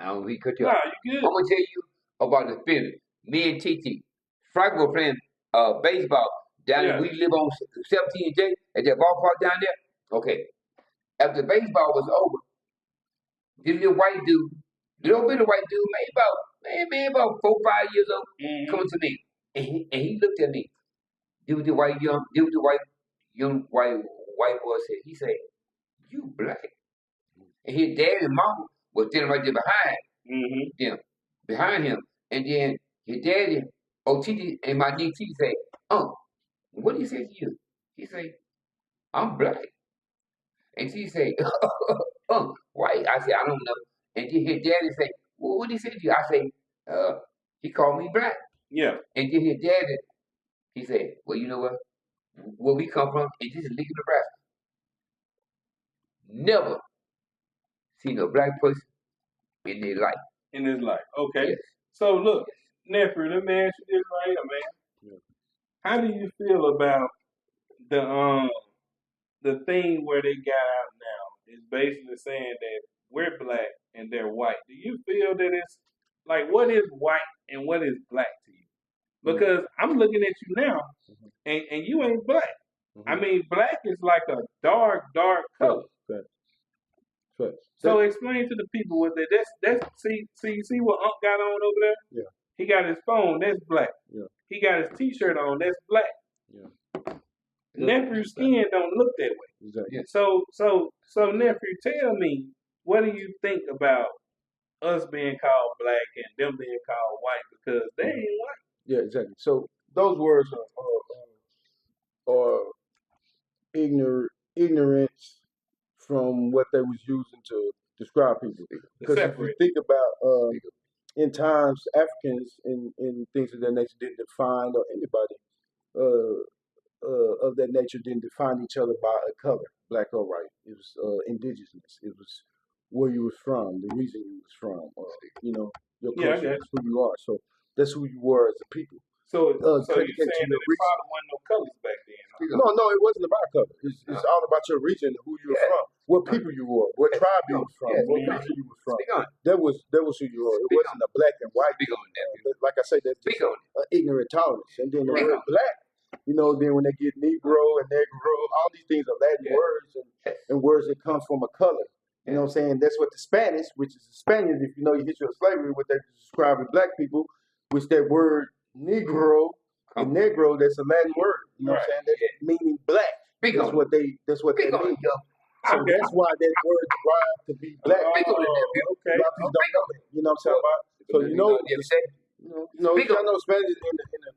I don't really cut you off. Nah, you good. I'm gonna tell you about the feeling. Me and TT, Frank were playing baseball down there. We live on 17J at that ballpark down there. Okay. After baseball was over, this little white dude, little bit of white dude, maybe about 4 or 5 years old, coming to me, and he looked at me. This was the white boy said. He said, "You black." And his dad and mom was standing right there behind him. And then his daddy, OTT, and my DT say, what did he say to you? He say, I'm black. And she say, white. I said, I don't know. And then his daddy say, well, what did he say to you? I say, he called me black. Yeah. And then his daddy, he said, well, you know what? Where we come from, and this is Lincoln, Nebraska. Never seen a black person in their life. In his life. Okay. Yes. So look, nephew, let me ask you this right here, man. How do you feel about the thing where they got out now? Is basically saying that we're black and they're white. Do you feel that it's like what is white and what is black to you? Because I'm looking at you now, and you ain't black. I mean, black is like a dark color. So explain to the people what that's see what Unc got on over there? Yeah. He got his phone, that's black. Yeah. He got his t-shirt on, that's black. Yeah. Nephew's skin don't look that way. Exactly. So nephew, tell me, what do you think about us being called black and them being called white? Because they ain't white. Yeah, exactly. So those words are ignorance from what they was using to describe people. Because if you think about in times, Africans and things of that nature didn't define, or anybody of that nature didn't define each other by a color, black or white. It was indigenousness. It was where you was from, the reason you was from, your culture, that's who you are. So that's who you were as a people. So you're saying that it probably wasn't no colors back then? Huh? No, it wasn't about color. It's all about your region, who you were from, what people you were, what tribe you was from, what region you was from. That was who you were. It wasn't a black and white. Like I say, that's just an ignorant tolerance. And then the word black, then when they get Negro and Negro, all these things are Latin words and words that come from a color. You know what I'm saying? That's what the Spanish, which is the Spaniards, if you know your history of slavery, what they describe as black people, which that word Negro and Negro, that's a Latin word. You know what I'm saying? That's meaning black. That's what they mean. So that's why that word derived to be black. Okay. A lot of people don't know that. You know what I'm saying? So you know Spanish in the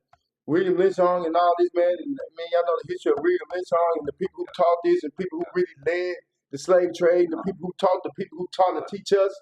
William Lynch song and all this, man. And man, y'all know the history of William Lynch song and the people who taught this and people who really led the slave trade, the people who taught the people who taught to teach us.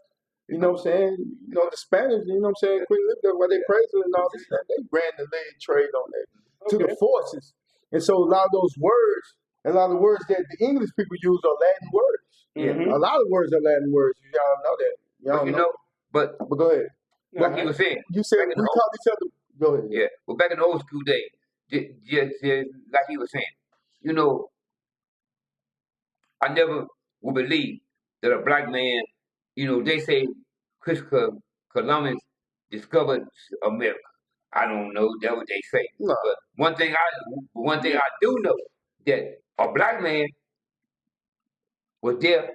You know what I'm saying? The Spanish, you know what I'm saying? Queen Elizabeth, why they praise her and all this, they ran the slave trade on that to the forces. And so a lot of those words, a lot of the words that the English people use are Latin words. A lot of words are Latin words. Y'all know that. But go ahead. Like you were saying, you said we call each other. Go ahead. Yeah. Well, back in the old school days, just like he was saying, you know, I never would believe that a black man, you know, they say Christopher Columbus discovered America. I don't know, that's what they say. No. But one thing I do know that a black man was there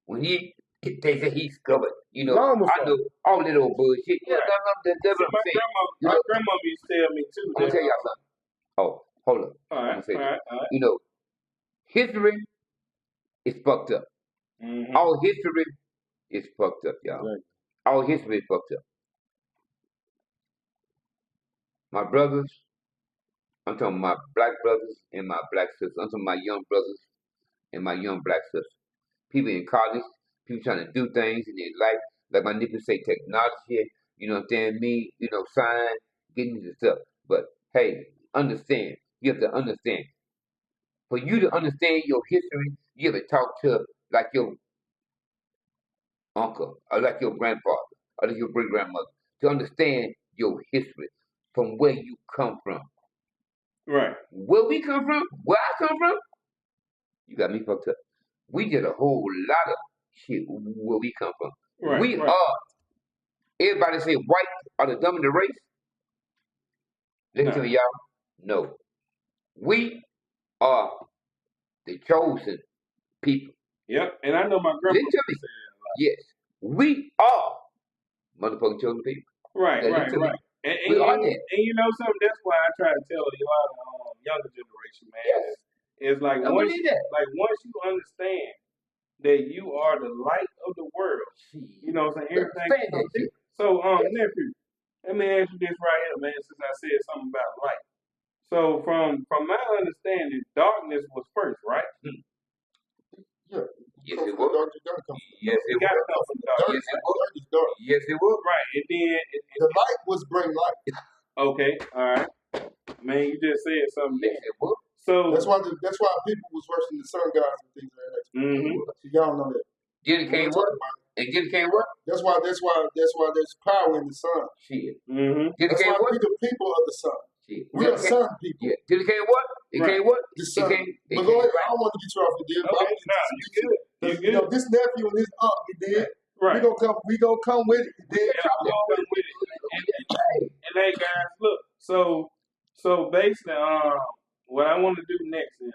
when they say he discovered. You know, Long I know all that old bullshit. Yeah, Right. that's what I'm saying. My grandmama used to tell me too. I'm gonna tell y'all something. Oh, hold up. All I'm right, gonna say all this. right, all right. You know, history is fucked up. Mm-hmm. All history is fucked up, y'all. Right. All history is fucked up. My brothers, I'm talking my black brothers and my black sisters. I'm talking my young brothers and my young black sisters. People in college, people trying to do things in their life, like my niggas say technology, you know what I'm saying? Me, you know, sign, getting into stuff. But hey, understand. You have to understand. For you to understand your history, you have to talk to like your uncle or like your grandfather or like your great grandmother to understand your history from where you come from. Right. Where we come from, where I come from, you got me fucked up. We did a whole lot of shit where we come from. Right. We right. are, everybody say white are the dumb in the race. Let me No. tell y'all, no. We are the chosen people. Yep. And I know my Let grandma me tell said you, a lot. yes, we are motherfucking chosen people. Right, Let me right, tell you, right. And, we and, are and, that. and you know something, that's why I try to tell a lot of younger generation, man. Yes. Is like I once believe that. once you understand that you are the light of the world, you know what I'm saying? Everything Understand becomes that shit. different. So Yes. nephew, let me ask you this right here, man, since I said something about light. So from my understanding, darkness was first, right? Yeah. Yes, Come it from the was. dark, the dark come from the Yes, It it gotta was. come from the dark. dark. Yes, it The was. dark is dark. Yes, it was. Right. And then The light was bring light. okay, all right. Man, you just said something Yes, there. it was. So That's why people was worshiping the sun gods and things like that. mhm. See, y'all know that. Then it We came don't what? talk about it. And then it came what? That's why there's power in the sun. Shit. Mhm. Then it That's came why what? we the people of the sun. Shit. We Then are it came, sun people. yeah. Then it came what? It Right. came what? The It sun. came. It But came Lord, I right. don't want to get you off the deal. Okay, nah, you good. You You know, good. this nephew and this aunt, you did. Right. We gonna come with it. You did. Yeah, we gonna come with it. And hey guys, look. So basically, what I want to do next is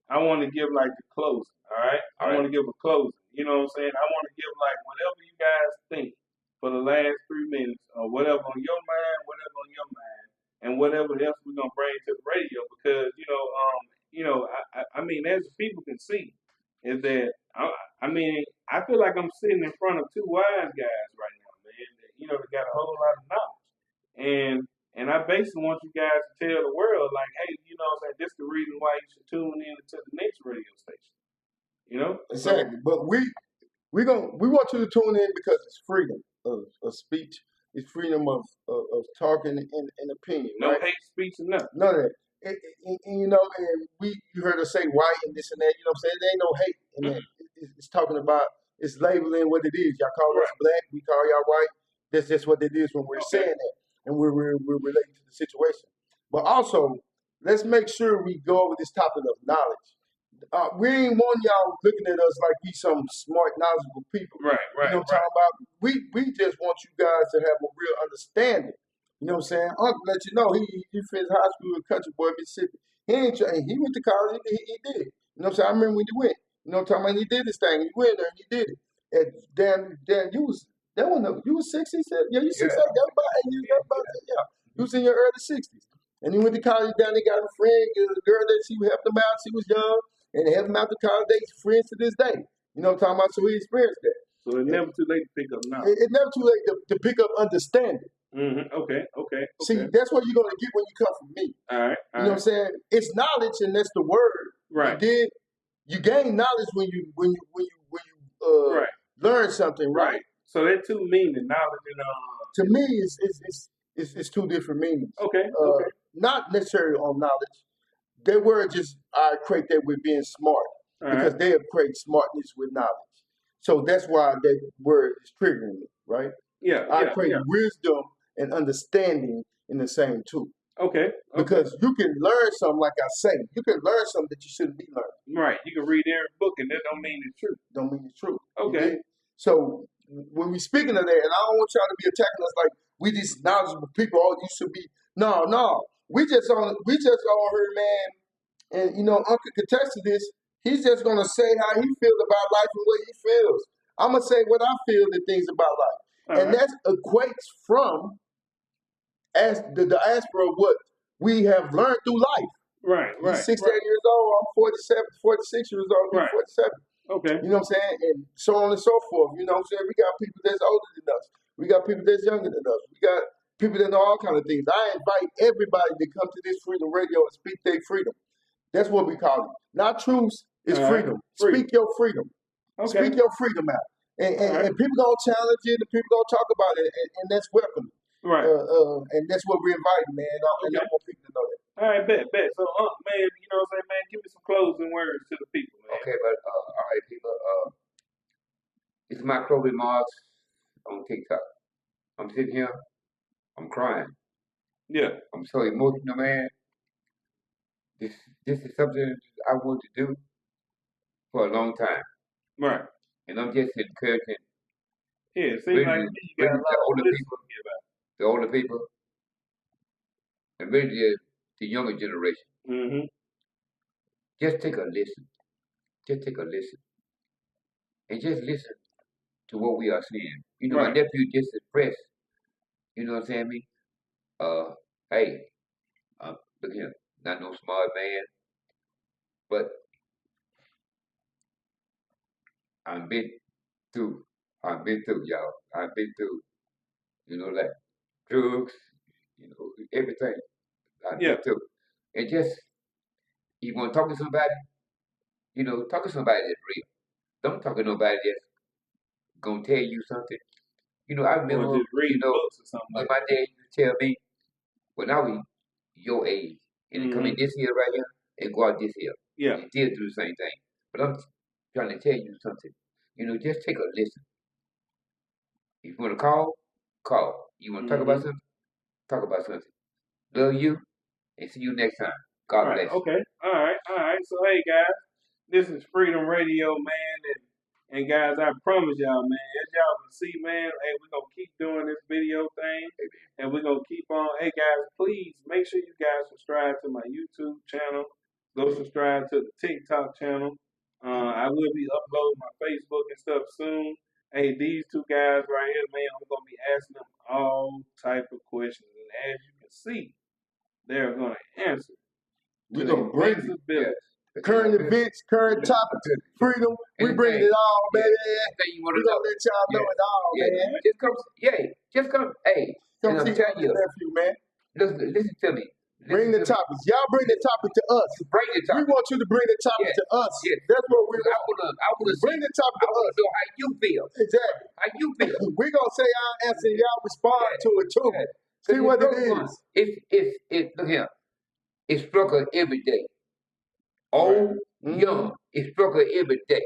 I want to give like the closing. All right. I All want right. to give a closing. You know what I'm saying? I want to give like whatever you guys think for the last 3 minutes or whatever on your mind, and whatever else we're gonna bring to the radio because I mean, as people can see, is that I mean, I feel like I'm sitting in front of two wise guys right now, man. That that got a whole lot of knowledge, and I basically want you guys to tell the world, like, hey, what I'm saying, this is the reason why you should tune in to the next radio station. Exactly. But we want you to tune in because it's freedom of speech. It's freedom of talking and opinion, No right? hate speech or nothing. None of that. And, and you heard us say white and this and that. You know what I'm saying? There ain't no hate in that. It's talking about it's labeling what it is. Y'all call us black, we call y'all white. That's just what it is when we're saying that, and we're relating to the situation. But also, let's make sure we go over this topic of knowledge. We ain't want y'all looking at us like we some smart, knowledgeable people. Right, You know what I'm talking about? We just want you guys to have a real understanding. You know what I'm saying? Uncle let you know he finished high school in Country Boy, Mississippi. He ain't trying. He went to college. He did it. You know what I'm saying? I remember when he went. You know what I'm talking about? He did this thing. He went there and he did it. And Dan, you was that one. You was 67. Yeah, you 68. That was about 8 years. That was about yeah. You was in your early 60s. And he went to college down there, got a friend, a girl that she helped him out. She was young, and they helped him out to college. They friends to this day. You know what I'm talking about? So he experienced that. So it's never too late to pick up knowledge. It's never too late to pick up understanding. Okay. See, that's what you're gonna get when you come from me. All right. You know what I'm saying? It's knowledge, and that's the word. Right. And then you gain knowledge when you Right. learn something, right? Right. So they're two meaning, knowledge and To me, it's two different meanings. Okay. Not necessarily on knowledge. Their word just I equate that with being smart All because right. they equate smartness with knowledge. So that's why that word is triggering me, right? Yeah. I equate wisdom and understanding in the same two. Okay. Because you can learn something, like I say, you can learn something that you shouldn't be learning. Right. You can read every book, and that don't mean it's true. Don't mean it's true. Okay. So when we speaking of that, and I don't want y'all to be attacking us like we these knowledgeable people. Oh, you should be. No. We just on here, man. And Uncle can attest to this. He's just gonna say how he feels about life and what he feels. I'm gonna say what I feel the things about life, and that equates from as the diaspora of what we have learned through life. Right. He's 68 years old. I'm 47, 46 years old. I'm 47. Okay. You know what I'm saying? And so on and so forth. You know what I'm saying? We got people that's older than us. We got people that's younger than us. We got people that know all kind of things. I invite everybody to come to this Freedom Radio and speak their freedom. That's what we call it. Not truth, it's freedom. Speak your freedom. Okay. Speak your freedom out. And people gonna challenge it, and people gonna talk about it, and that's welcome. Right. And that's what we're inviting, man. And I want people to know that. All right, bet. So, man, you know what I'm saying, man, give me some closing words to the people, man. Okay, but all right, people. It's my closing remarks on TikTok. I'm sitting here, I'm crying. Yeah. I'm so emotional, man. This is something I want to do for a long time. Right. And I'm just encouraging. Yeah, it seems like you got a lot of the older people, and really the younger generation. Mm-hmm. Just take a listen. Just take a listen. And just listen to what we are seeing. You know, my nephew just expressed, you know what I'm saying, me? Hey, look here, not no smart man, but I've been through, y'all. I've been through, like drugs, everything. I've been through. And just, you want to talk to somebody, talk to somebody that's real. Don't talk to nobody that's going to tell you something. I remember, or just read books or something like my dad used to tell me, when I was your age, and come in this here right here, and go out this here. Yeah. And still do the same thing. But I'm trying to tell you something. Just take a listen. If you want to call, call. You want to talk about something? Talk about something. Love you, and see you next time. God bless. Okay. All right. So, hey, guys, this is Freedom Radio, man. And guys, I promise y'all, man, as y'all can see, man, hey, we're going to keep doing this video thing. And we're going to keep on. Hey, guys, please make sure you guys subscribe to my YouTube channel. Go subscribe to the TikTok channel. I will be uploading my Facebook and stuff soon. Hey, these two guys right here, man, I'm going to be asking them all type of questions. And as you can see, they're going to answer. We're going to bring it. Current events, current topics, freedom. We bring it all, baby. We're going to let y'all know it all, man. Just come. Hey, come see your nephew, man. Listen to me. Bring the topics. Y'all bring the topic to us. Bring the topic. We want you to bring the topic to us. Yes. That's what we want. I want to bring the topic to us. Know how you feel. Exactly. How you feel. We're going to say our answer and y'all respond to it too. See what it is. It's look here. It's struggle every day. Old, young, it's struggle every day.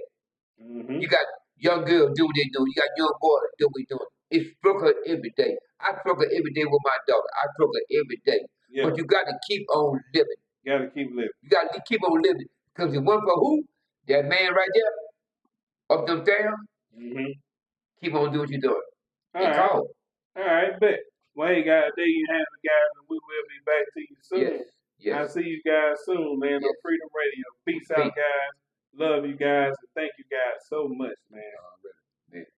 You got young girls do what they do. You got young boys do what they do. It's struggle every day. I struggle every day with my daughter. I struggle every day. Yeah. But you got to keep on living. You got to keep living. You got to keep on living. Because the one for who? That man right there, up them down. Keep on doing what you're doing. All right, bet. Well, hey, guys, there you have it, guys, and we will be back to you soon. Yes. I'll see you guys soon, man, on Freedom Radio. Peace out, guys. Love you guys, and thank you guys so much, man.